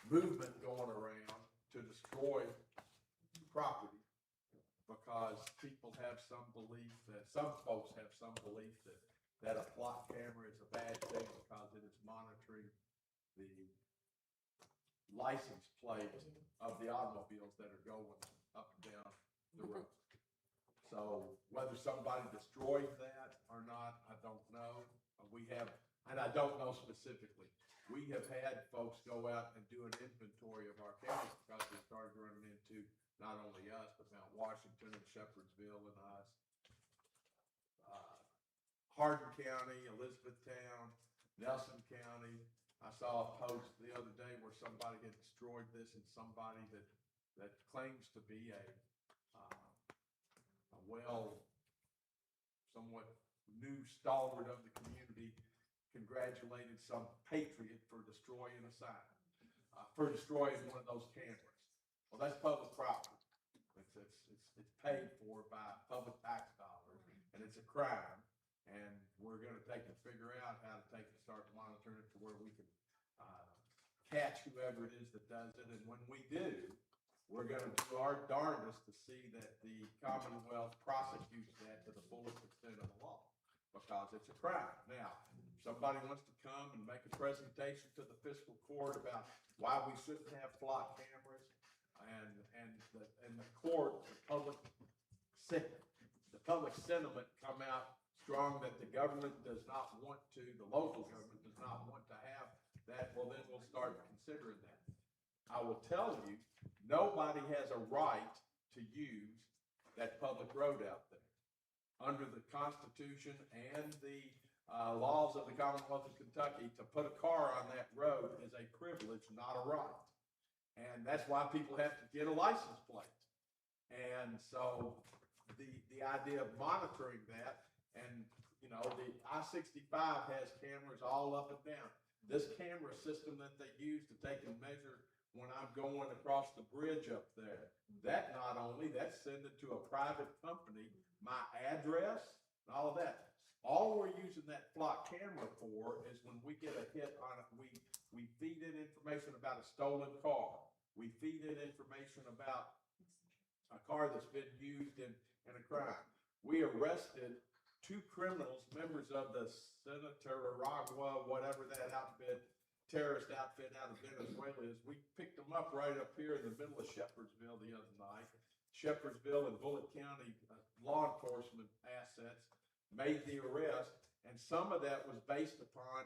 movement going around to destroy property because people have some belief that, some folks have some belief that a flock camera is a bad thing because it is monitoring the license plate of the automobiles that are going up and down the road. So whether somebody destroyed that or not, I don't know. We have, and I don't know specifically. We have had folks go out and do an inventory of our cameras because we started running into not only us, but Mount Washington and Shepherdsville and us. Hardin County, Elizabethtown, Nelson County. I saw a post the other day where somebody had destroyed this, and somebody that claims to be a somewhat new stalwart of the community congratulated some patriot for destroying a sign, for destroying one of those cameras. Well, that's public property. It's paid for by public tax dollars, and it's a crime. And we're gonna figure out how to start monitoring it to where we can catch whoever it is that does it. And when we do, we're gonna do our darndest to see that the Commonwealth prosecutes that to the fullest extent of the law, because it's a crime. Now, if somebody wants to come and make a presentation to the fiscal court about why we shouldn't have flock cameras, and the court, the public sentiment come out strong that the government does not want to, the local government does not want to have that, well, then we'll start considering that. I will tell you, nobody has a right to use that public road out there. Under the Constitution and the laws of the Commonwealth of Kentucky, to put a car on that road is a privilege, not a right. And that's why people have to get a license plate. And so the idea of monitoring that, and the I-65 has cameras all up and down. This camera system that they use to take and measure when I'm going across the bridge up there, that's sending to a private company my address and all of that. All we're using that flock camera for is when we get a hit on it, we feed in information about a stolen car. We feed in information about a car that's been used in a crime. We arrested 2 criminals, members of the Senator Aragua, whatever that outfit, terrorist outfit out of Venezuela is. We picked them up right up here in the middle of Shepherdsville the other night. Shepherdsville and Bullitt County law enforcement assets made the arrest, and some of that was based upon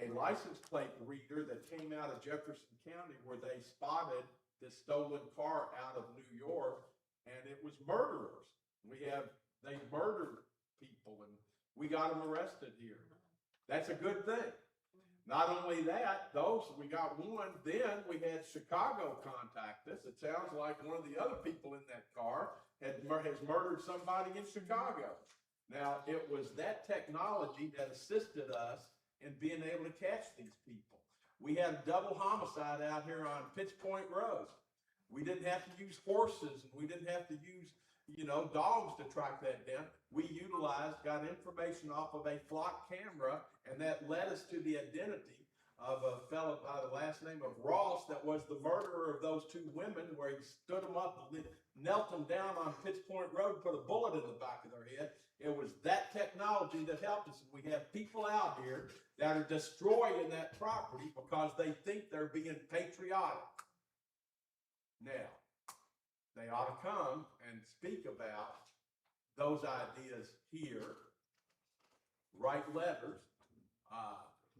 a license plate reader that came out of Jefferson County where they spotted this stolen car out of New York, and it was murderers. They murdered people, and we got them arrested here. That's a good thing. Not only that, we got one, then we had Chicago contact us. It sounds like one of the other people in that car has murdered somebody in Chicago. Now, it was that technology that assisted us in being able to catch these people. We had a double homicide out here on Pitts Point Road. We didn't have to use horses, and we didn't have to use, dogs to track that down. We got information off of a flock camera, and that led us to the identity of a fellow by the last name of Ross that was the murderer of those 2 women, where he stood them up, knelt them down on Pitts Point Road, put a bullet in the back of their head. It was that technology that helped us. And we have people out here that are destroying that property because they think they're being patriotic. Now, they ought to come and speak about those ideas here, write letters,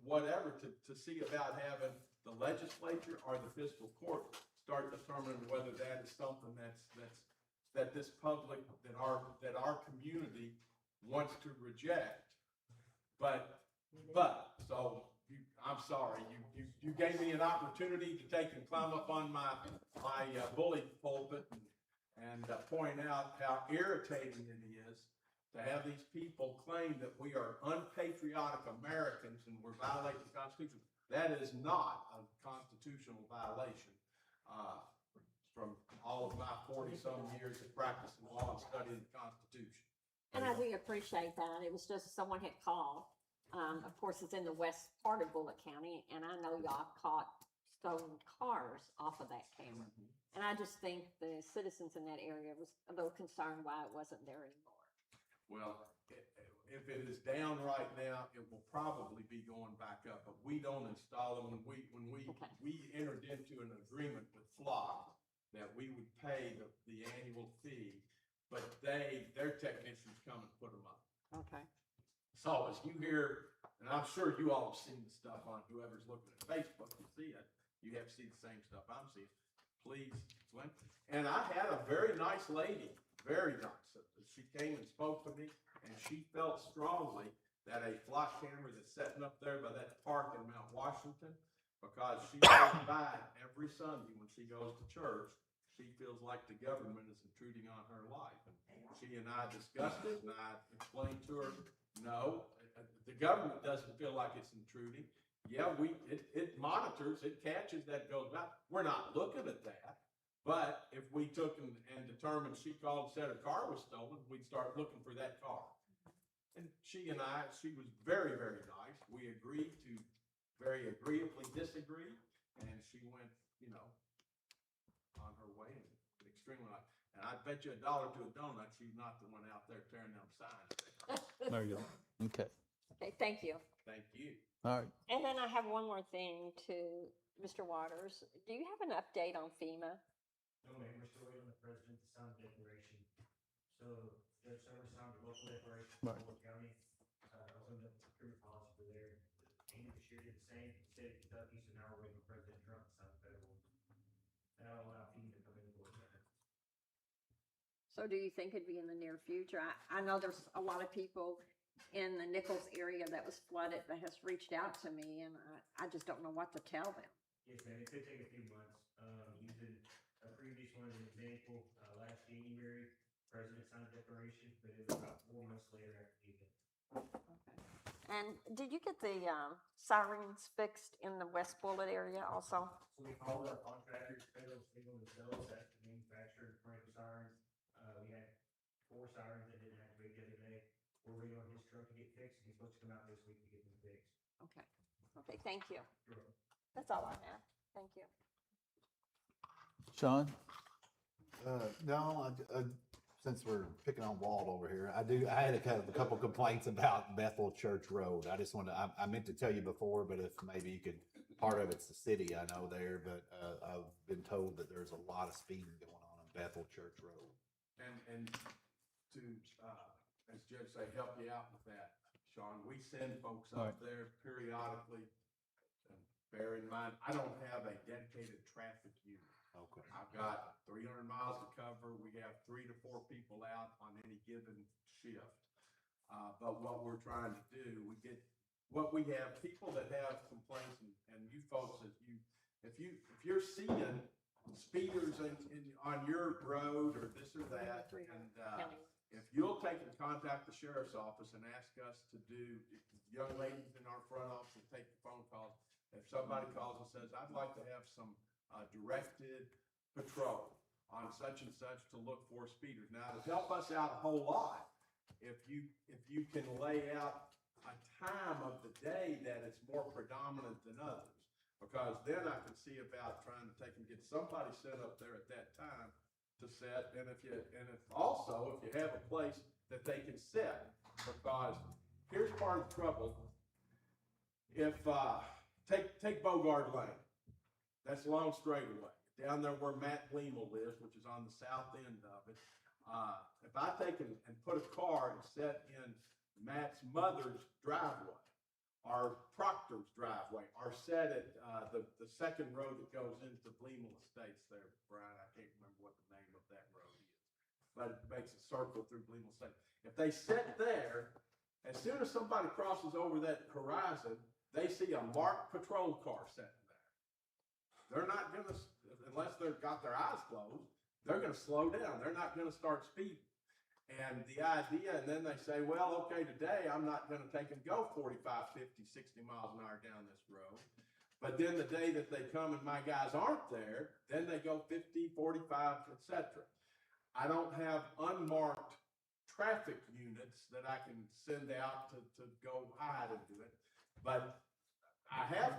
whatever, to see about having the legislature or the fiscal court start determining whether that is something that this public, that our community wants to reject. I'm sorry, you gave me an opportunity to take and climb up on my bully pulpit and point out how irritating it is to have these people claim that we are unpatriotic Americans and we're violating the Constitution. That is not a constitutional violation. From all of my 40-some years of practicing law and studying the Constitution. And I do appreciate that. It was just someone had called. Of course, it's in the west part of Bullitt County, and I know y'all caught stolen cars off of that camera. And I just think the citizens in that area was a little concerned why it wasn't there anymore. Well, if it is down right now, it will probably be going back up, but we don't install them. We entered into an agreement with Flock that we would pay the annual fee, but their technicians come and put them up. Okay. So as you hear, and I'm sure you all have seen the stuff on whoever's looking at Facebook, you see it. You have to see the same stuff I'm seeing. Please, Slim. And I had a very nice lady, very nice. She came and spoke to me, and she felt strongly that a flock camera that's setting up there by that park in Mount Washington, because she goes by every Sunday when she goes to church, she feels like the government is intruding on her life. And she and I discussed it, and I explained to her, no, the government doesn't feel like it's intruding. Yeah, it monitors, it catches that goes by. We're not looking at that. But if we took and determined she called and said her car was stolen, we'd start looking for that car. And she was very, very nice. We agreed to very agreeably disagree, and she went, on her way, and extremely nice. And I bet you $1 to a donut, she's not the one out there tearing them signs. There you go. Okay. Okay, thank you. Thank you. All right. And then I have one more thing to Mr. Waters. Do you have an update on FEMA? No, ma'am, we're still waiting on the president to sign the declaration. So Judge Summers signed the local declaration for Right. Bullitt County. Also the procurement policy for there. Amy this year did the same for the state of Kentucky, so now we're waiting for President Trump to sign the federal one. And that'll allow FEMA to come in and work on it. So do you think it'd be in the near future? I know there's a lot of people in the Nichols area that was flooded that has reached out to me, and I just don't know what to tell them. Yes, ma'am, it could take a few months. Using a previous one as an example, last January, President signed a declaration, but it was about 4 months later after the event. Okay. And did you get the sirens fixed in the West Bullitt area also? So we called our contractors, Federal Signal themselves, that's the manufacturer of sirens. We had 4 sirens that didn't activate the other day. We're waiting on his truck to get fixed, he's supposed to come out this week to get them fixed. Okay, okay, thank you. You're welcome. That's all I have. Thank you. Sean? No, since we're picking on Walt over here, I had a couple complaints about Bethel Church Road. I just wanted, I meant to tell you before, but if maybe you could, part of it's the city, I know there, but, I've been told that there's a lot of speeding going on Bethel Church Road. And to, as Judge say, help you out with that, Sean, we send folks up there periodically. And bear in mind, I don't have a dedicated traffic unit. Okay. I've got 300 miles to cover. We have 3 to 4 people out on any given shift. But what we're trying to do, we have people that have complaints, and you folks, if you're seeing speeders on your road or this or that, and if you'll take and contact the sheriff's office and ask us to do, young ladies in our front office will take the phone calls. If somebody calls and says, I'd like to have some directed patrol on such and such to look for speeders. Now, to help us out a whole lot, if you can lay out a time of the day that it's more predominant than others, because then I can see about trying to take and get somebody set up there at that time to set. And if you have a place that they can set, because here's part of the trouble. If take Bogard Lane, that's long straightaway down there where Matt Gleamel lives, which is on the south end of it. If I take and put a car and set in Matt's mother's driveway, or Proctor's driveway, or set at the second road that goes into Gleamel Estates there, Brian, I can't remember what the name of that road is, but it makes a circle through Gleamel Estates. If they sit there, as soon as somebody crosses over that horizon, they see a marked patrol car sitting there. They're not gonna, unless they've got their eyes closed, they're gonna slow down. They're not gonna start speeding. And the idea, and then they say, well, okay, today I'm not gonna take and go 45, 50, 60 miles an hour down this road. But then the day that they come and my guys aren't there, then they go 50, 45, etc. I don't have unmarked traffic units that I can send out to go hide and do it. But I have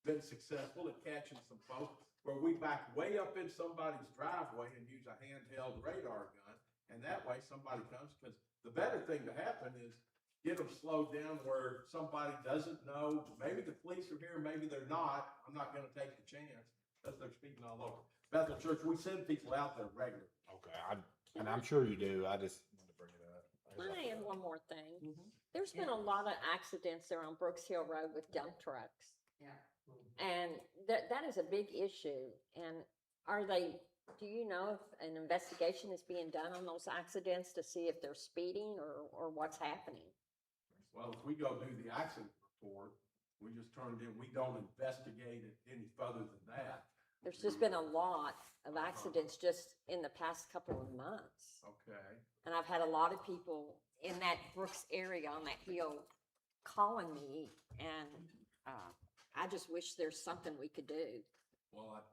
been successful at catching some folks where we back way up in somebody's driveway and use a handheld radar gun. And that way somebody comes, because the better thing to happen is get them slowed down where somebody doesn't know. Maybe the police are here, maybe they're not. I'm not going to take the chance because they're speeding all over. Bethel Church, we send people out there regularly. Okay, and I'm sure you do. I just wanted to bring it up. Can I add one more thing? There's been a lot of accidents there on Brooks Hill Road with dump trucks. Yeah. And that is a big issue. And do you know if an investigation is being done on those accidents to see if they're speeding or what's happening? Well, if we go do the accident report, we just turn it in. We don't investigate it any further than that. There's just been a lot of accidents just in the past couple of months. Okay. And I've had a lot of people in that Brooks area on that hill calling me, and I just wish there's something we could do. Well,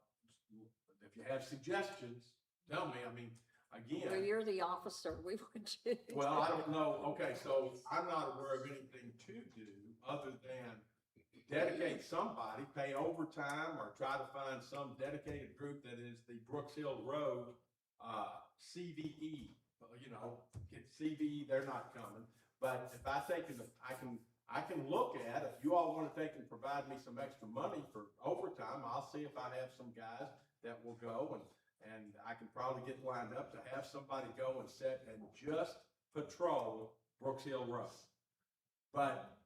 if you have suggestions, tell me. I mean, again. Well, you're the officer. We would do. Well, I don't know. Okay, so I'm not aware of anything to do other than dedicate somebody, pay overtime, or try to find some dedicated group that is the Brooks Hill Road CVE. Get CVE, they're not coming. But if I take I can look at, if you all want to take and provide me some extra money for overtime, I'll see if I have some guys that will go, and I can probably get lined up to have somebody go and sit and just patrol Brooks Hill Road. But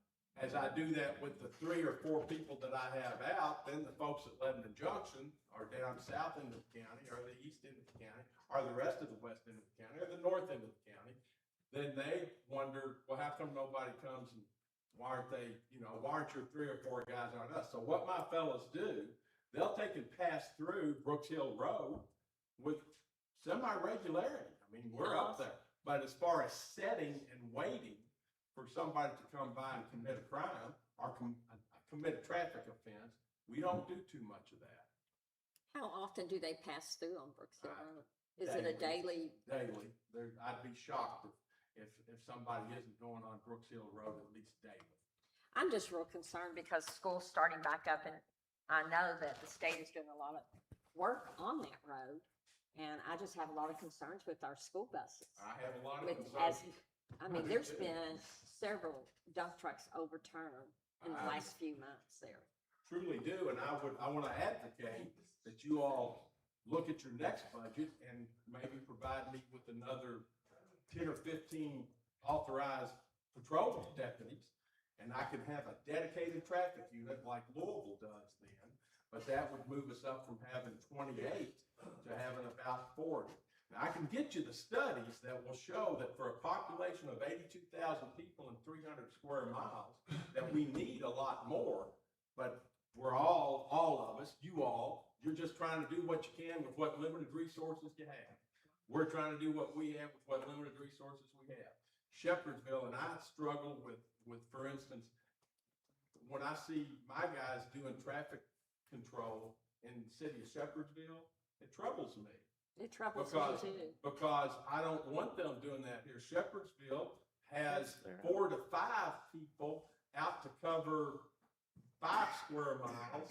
as I do that with the 3 or 4 people that I have out, then the folks at Lebanon Junction are down south end of the county, or the east end of the county, or the rest of the west end of the county, or the north end of the county. Then they wonder, well, how come nobody comes, and why aren't your 3 or 4 guys on us? So what my fellows do, they'll take and pass through Brooks Hill Road with semi-regularity. I mean, we're up there. But as far as setting and waiting for somebody to come by and commit a crime or commit a traffic offense, we don't do too much of that. How often do they pass through on Brooks Hill Road? Is it a daily? Daily. I'd be shocked if somebody isn't going on Brooks Hill Road at least daily. I'm just real concerned because school's starting back up, and I know that the state is doing a lot of work on that road. And I just have a lot of concerns with our school buses. I have a lot of With, concerns. I mean, there's been several dump trucks overturned in the last few months there. Truly do, and I want to advocate that you all look at your next budget and maybe provide me with another 10 or 15 authorized patrol deputies, and I could have a dedicated traffic unit like Louisville does then, but that would move us up from having 28 to having about 40. Now, I can get you the studies that will show that for a population of 82,000 people and 300 square miles, that we need a lot more, but we're all of us, you're just trying to do what you can with what limited resources you have. We're trying to do what we have with what limited resources we have. Shepherdsville, and I struggle with, for instance, when I see my guys doing traffic control in the city of Shepherdsville, it troubles me. It troubles me too. Because I don't want them doing that here. Shepherdsville has 4 to 5 people out to cover 5 square miles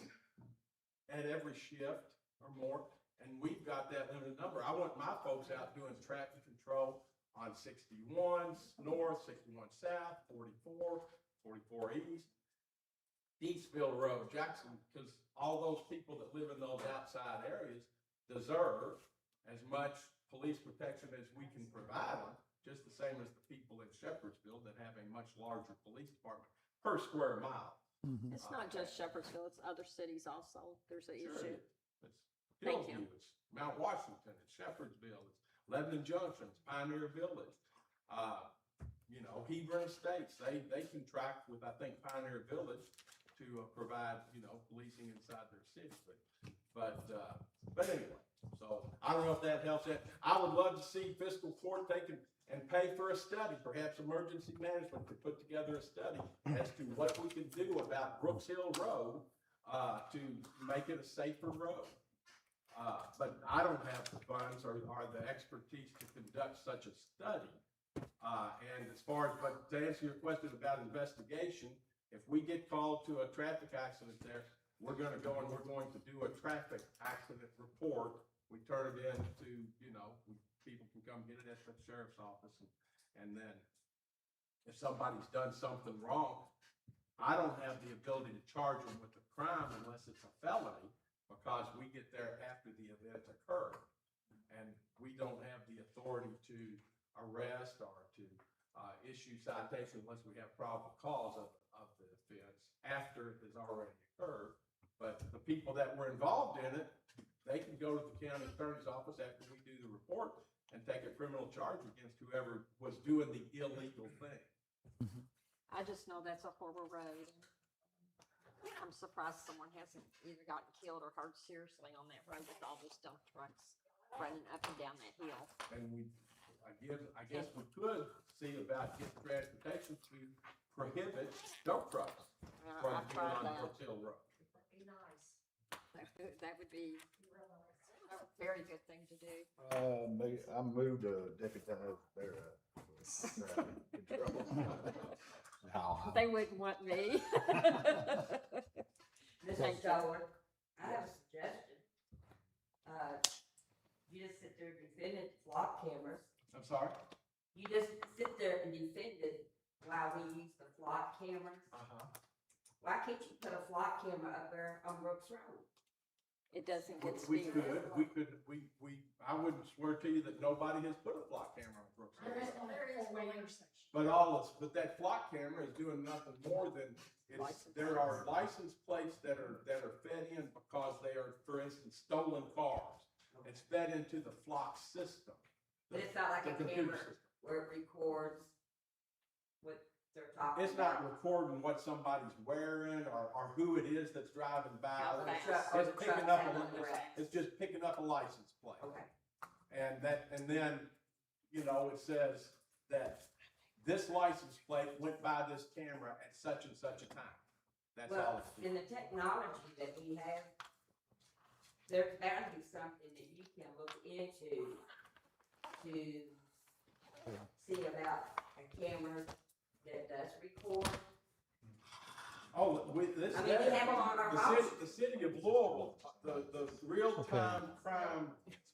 at every shift or more, and we've got that limited number. I want my folks out doing traffic control on 61 north, 61 south, 44, 44 east, Eastville Road, Jackson, because all those people that live in those outside areas deserve as much police protection as we can provide them, just the same as the people in Shepherdsville that have a much larger police department per square mile. It's not just Shepherdsville, it's other cities also. There's an Sure issue. it is. It's Thank you. Hillview, it's Mount Washington, it's Shepherdsville, it's Lebanon Junction, it's Pioneer Village. Hebron Estates, they contract with, I think, Pioneer Village to provide, policing inside their city. But anyway, so I don't know if that helps. I would love to see fiscal court take and pay for a study. Perhaps emergency management could put together a study as to what we can do about Brooks Hill Road to make it a safer road. But I don't have the funds or the expertise to conduct such a study. And as far as, but to answer your question about investigation, if we get called to a traffic accident there, we're going to go and we're going to do a traffic accident report. We turn it in to, people can come get it at the sheriff's office. And then if somebody's done something wrong, I don't have the ability to charge them with a crime unless it's a felony, because we get there after the event occurred. And we don't have the authority to arrest or to issue citation unless we have probable cause of the offense after it has already occurred. But the people that were involved in it, they can go to the county attorney's office after we do the report and take a criminal charge against whoever was doing the illegal thing. I just know that's a horrible road. I'm surprised someone hasn't either gotten killed or hurt seriously on that road with all those dump trucks running up and down that hill. And I guess we could see about getting transportation to prohibit dump trucks from I've being tried on that. Brooks Hill Road. That would be a very good thing to do. I moved to deputize their traffic control. No, They wouldn't want me. Mr. Stoward, I have a suggestion. You just sit there and defend it, flock cameras. I'm sorry? You just sit there and defend it while we use the flock cameras. Why can't you put a flock camera up there on Brooks Road? It doesn't get We speed. could, I wouldn't swear to you that nobody has put a flock camera on Brooks Hill Road. But that flock camera is doing nothing more than, there are license plates that are fed in because they are, for instance, stolen cars. It's fed into the flock system. But it's not like the a computer camera system. where it records what they're talking It's about. not recording what somebody's wearing or who it is that's driving by. How It's fast. Or the picking truck up down the road. it's just picking up a license plate. Okay. And then, it says that this license plate went by this camera at such and such a time. That's all Well, it's doing. in the technology that we have, there's bound to be something that you can look into to see about a camera that does record? Oh, this, I mean, we have them on our the city of Louisville, the real-time crime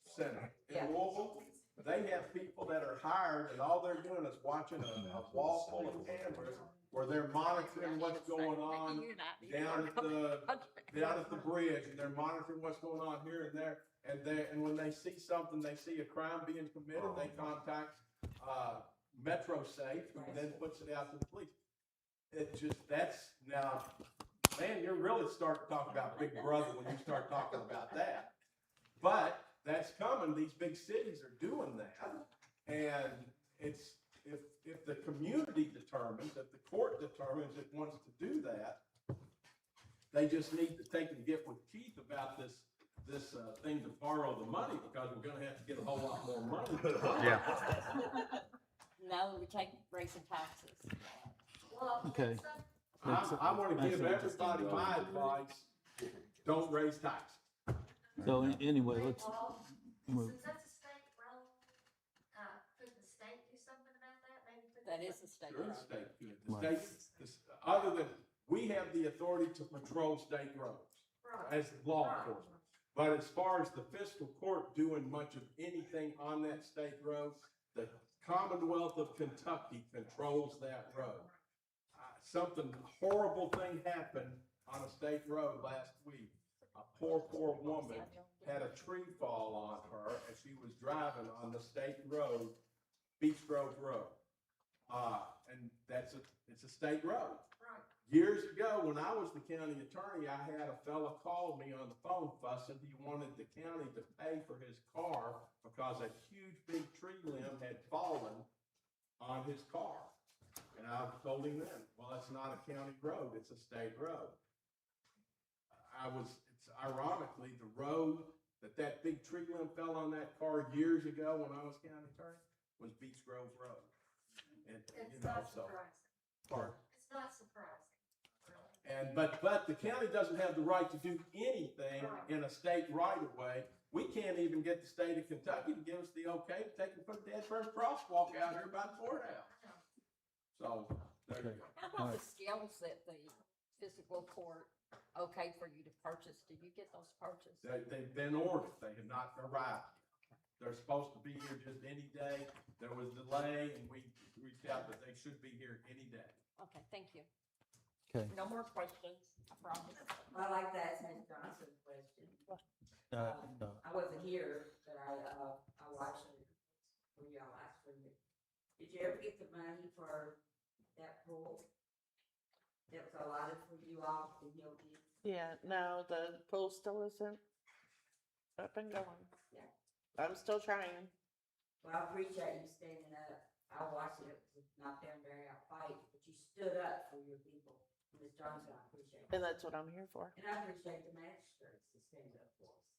center Yeah. in Louisville, they have people that are hired and all they're doing is watching a wall full of cameras where they're monitoring what's going on down at the bridge, and they're monitoring what's going on here and there. And when they see something, they see a crime being committed, they contact, Metro Safe, who then puts it out to the police. It just, that's, now, man, you're really starting to talk about Big Brother when you start talking about that. But that's coming, these big cities are doing that. And it's, if the community determines, if the court determines it wants to do that, they just need to take and get with Keith about this thing to borrow the money, because we're gonna have to get a whole lot more money. Yeah. Now that we take raising taxes. Okay. I wanna give everybody my advice, don't raise taxes. So anyway, let's move. Since that's a state road, could the state do something about that? Maybe put That is a state Sure, road. the state could. Right. Other than, we have the authority to patrol state roads as law enforcement. But as far as the fiscal court doing much of anything on that state road, the Commonwealth of Kentucky controls that road. Something horrible thing happened on a state road last week. A poor woman had a tree fall on her as she was driving on the state road, Beach Grove Road. And it's a state road. Years ago, when I was the county attorney, I had a fella call me on the phone fussing. He wanted the county to pay for his car because a huge big tree limb had fallen on his car. And I told him then, well, it's not a county road, it's a state road. It's ironically, the road that big tree limb fell on that car years ago when I was county attorney was Beach Grove Road. And, It's not surprising. Pardon? It's not surprising. And, but the county doesn't have the right to do anything in a state right of way. We can't even get the state of Kentucky to give us the okay to take and put a dead first crosswalk out here by the courthouse. So, there you go. How about the scales that the fiscal court okayed for you to purchase? Did you get those purchased? They've been ordered, they have not arrived. They're supposed to be here just any day. There was delay and we reached out that they should be here any day. Okay, thank you. Okay. No more questions, I promise. I like to ask Ms. Johnson's question. No. I wasn't here, but I watched it for y'all last week. Did you ever get the money for that pool? That was allotted for you all to help you? Yeah, no, the pool still isn't up and going. Yeah. I'm still trying. Well, I appreciate you standing up. I watched it, it was not down very out fight, but you stood up for your people. Ms. Johnson, I appreciate it. And that's what I'm here for. And I appreciate the magistrates to stand up for us.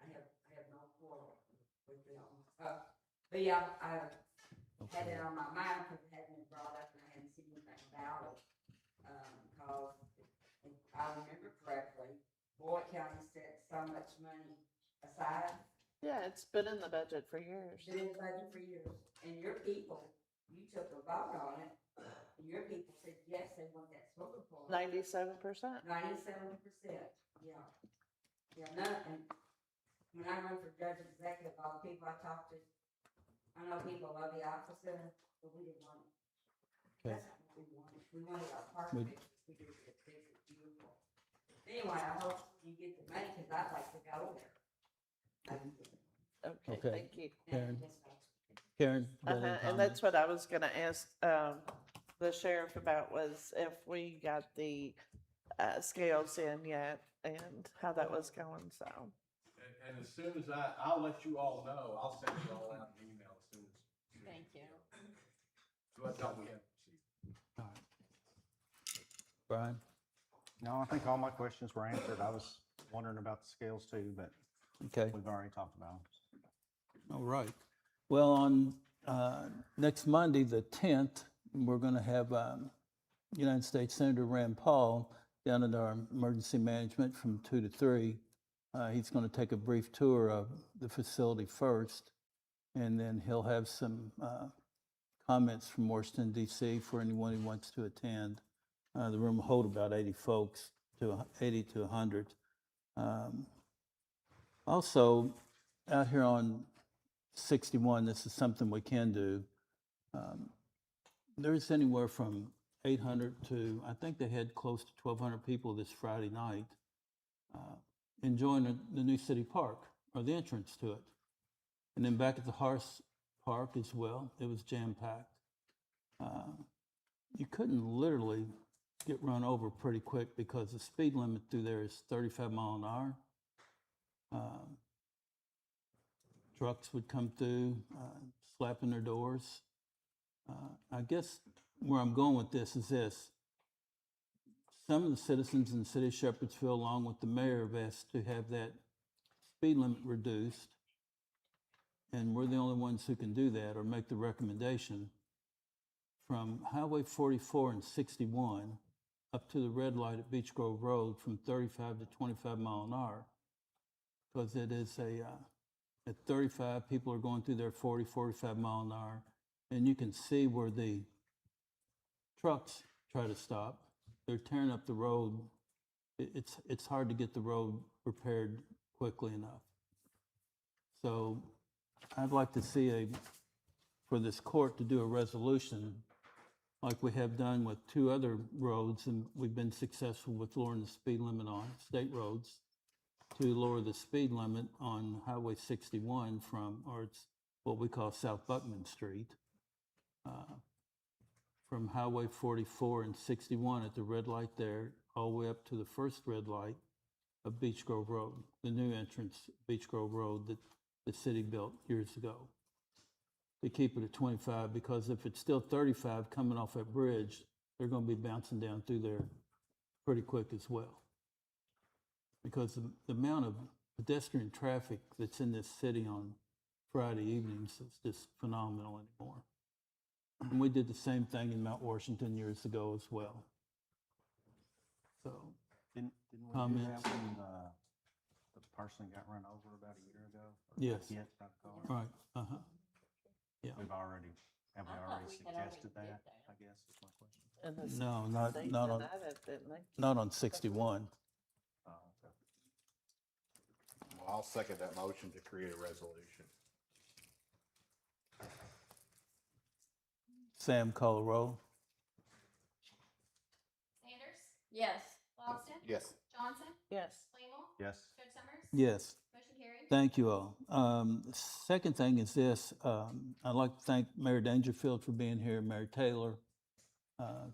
I have no quarrel with them. But yeah, I had it on my mind because it hadn't been brought up and I hadn't seen anything about it. Because if I remember correctly, Bullitt County set so much money aside. Yeah, it's been in the budget for years. Been in the budget for years. And your people, you took a vote on it. And your people said, yes, they want that swimming pool. 97%. 97%, yeah. Yeah, nothing. When I run for judge executive, all the people I talk to, I know people love the office center, but we didn't want it. Okay. That's not what we wanted. We wanted our park big. We did it big, it's beautiful. Anyway, I hope you get the money, cause I'd like to go there. Okay, Okay. thank you. Karen. Karen? you got any And comment? that's what I was gonna ask, the sheriff about, was if we got the, scales in yet and how that was going, so. And as soon as I'll let you all know, I'll send you all out an email as soon as. Thank you. So that's all we have. All right. Brian? No, I think all my questions were answered. I was wondering about the scales too, but Okay. we've already talked about them. All right. Well, on next Monday, the 10th, we're going to have United States Senator Rand Paul down at our emergency management from 2 to 3. He's going to take a brief tour of the facility first, and then he'll have some comments from Washington DC for anyone who wants to attend. The room will hold about 80 folks, 80 to 100. Also, out here on 61, this is something we can do. There's anywhere from 800 to, I think they had close to 1,200 people this Friday night enjoying the new city park, or the entrance to it. And then back at the Horse Park as well, it was jam-packed. You couldn't literally get run over pretty quick because the speed limit through there is 35 miles an hour. Trucks would come through, slapping their doors. I guess where I'm going with this is this. Some of the citizens in the city of Shepherdsville, along with the mayor, have asked to have that speed limit reduced. And we're the only ones who can do that or make the recommendation from Highway 44 and 61 up to the red light at Beech Grove Road from 35 to 25 miles an hour. Because it is at 35, people are going through there 40, 45 miles an hour. And you can see where the trucks try to stop. They're tearing up the road. It's hard to get the road repaired quickly enough. So I'd like to see for this court to do a resolution like we have done with 2 other roads, and we've been successful with lowering the speed limit on state roads, to lower the speed limit on Highway 61 or it's what we call South Buckman Street, from Highway 44 and 61 at the red light there, all the way up to the first red light of Beech Grove Road, the new entrance, Beech Grove Road that the city built years ago. To keep it at 25, because if it's still 35 coming off that bridge, they're going to be bouncing down through there pretty quick as well. Because the amount of pedestrian traffic that's in this city on Friday evenings is just phenomenal anymore. And we did the same thing in Mount Washington years ago as well. So, Didn't we do comments? that when the person got run over about a year ago? Or Yes. hit by the car? Right. Yeah. Have we I already thought we had already suggested did that? that. I guess is my question. And the No, state not on, denied it, didn't they? not on 61. Oh, okay. Well, I'll second that motion to create a resolution. Sam, call a roll. Sanders, Yes. Logston, Yes. Johnson, Yes. Playmore, Yes. Judge Summers. Yes. Motion carried. Thank you all. Second thing is this, I'd like to thank Mayor Dangerfield for being here, Mayor Taylor,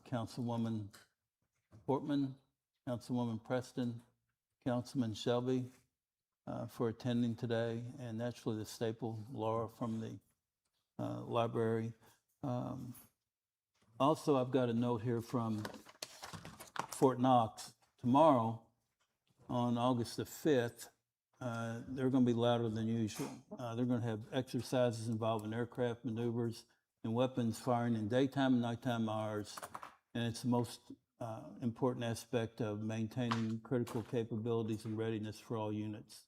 Councilwoman Portman, Councilwoman Preston, Councilman Shelby, for attending today, and naturally the staple, Laura from the library. Also, I've got a note here from Fort Knox. Tomorrow, on August the 5th, they're going to be louder than usual. They're going to have exercises involving aircraft maneuvers and weapons firing in daytime and nighttime hours. And it's the most important aspect of maintaining critical capabilities and readiness for all units.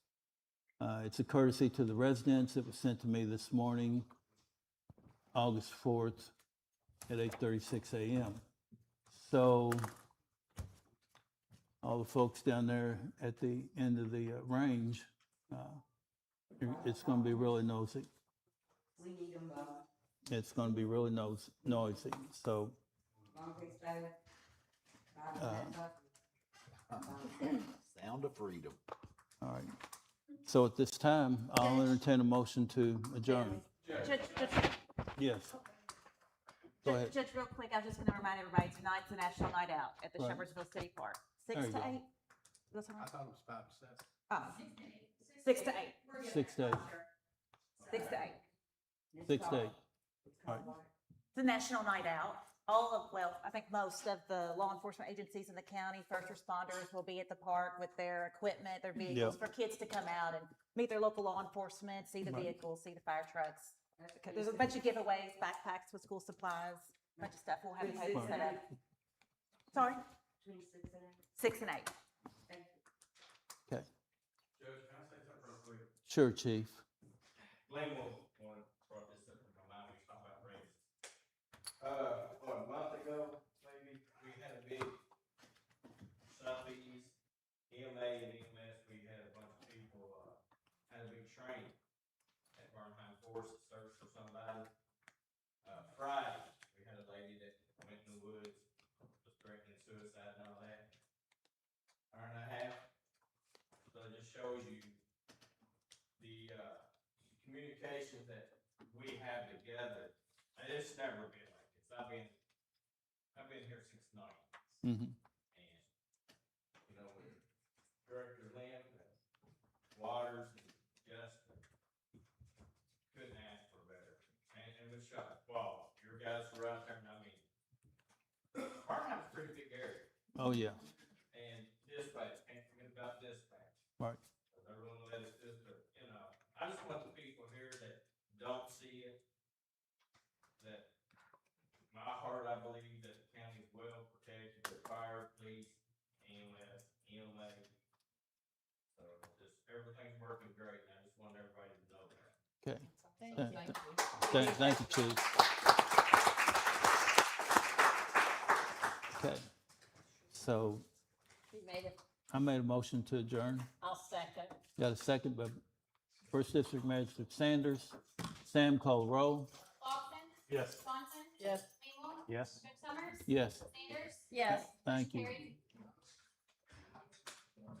It's a courtesy to the residents. It was sent to me this morning, August 4th at 8:36 a.m. So all the folks down there at the end of the range, it's going to be really noisy. We need them both. It's going to be really noisy. So Sound of freedom. all right. So at this time, I'll entertain a motion to adjourn. Judge, Yes. Go ahead. Judge, real quick, I was just gonna remind everybody, tonight's a National Night Out at the Right. Shepherdsville City Park, There 6 you to go. 8. What's I wrong? thought it was 5 to 7. Oh, 6 to 8. 6 to 8. 6 to 8. 6 to 8. All right. It's a National Night Out. I think most of the law enforcement agencies in the county, first responders will be at the park with their equipment, their vehicles, Yep. for kids to come out and meet their local law enforcement, see the Right. vehicles, see the fire trucks. There's a bunch of giveaways, backpacks with school supplies, a bunch of stuff. We'll have a table set up. Sorry? 6 and 8. Okay. Judge, can I say something real quick? Sure, Chief. Glenn will brought this up in my mind, we talked about race. What, a month ago, maybe, we had a big Southeast, EMA and EMS, we had a bunch of people, had a big training at Burnham Forest to search for somebody. Friday, we had a lady that went in the woods, was threatening suicide and all that. Hour and a half. So it just shows you the, communication that we have together. And it's never been like this. I've been here since '90s. Mm-hmm. And, you know, with Director Lim, Waters, and Justin, couldn't ask for better. And with Shot, wow, your guys were out there, and I mean, Burnham's a pretty big area. Oh, yeah. And dispatch, can't forget about dispatch. Right. They're gonna let us just, you know, I just want the people here that don't see it, that my heart, I believe that the county is well protected with fire, police, EMS, EMA. So just, everything's working great, and I just want everybody to know that. Okay. Thank you. Thank you, Chief. Okay. So You made it. I made a motion to adjourn. I'll second. Got a second by First District Magistrate Sanders. Sam, call the roll. Lawson. Yes. Swanson. Yes. Engel. Yes. Summers. Yes. Sanders. Yes. Thank you. Carried.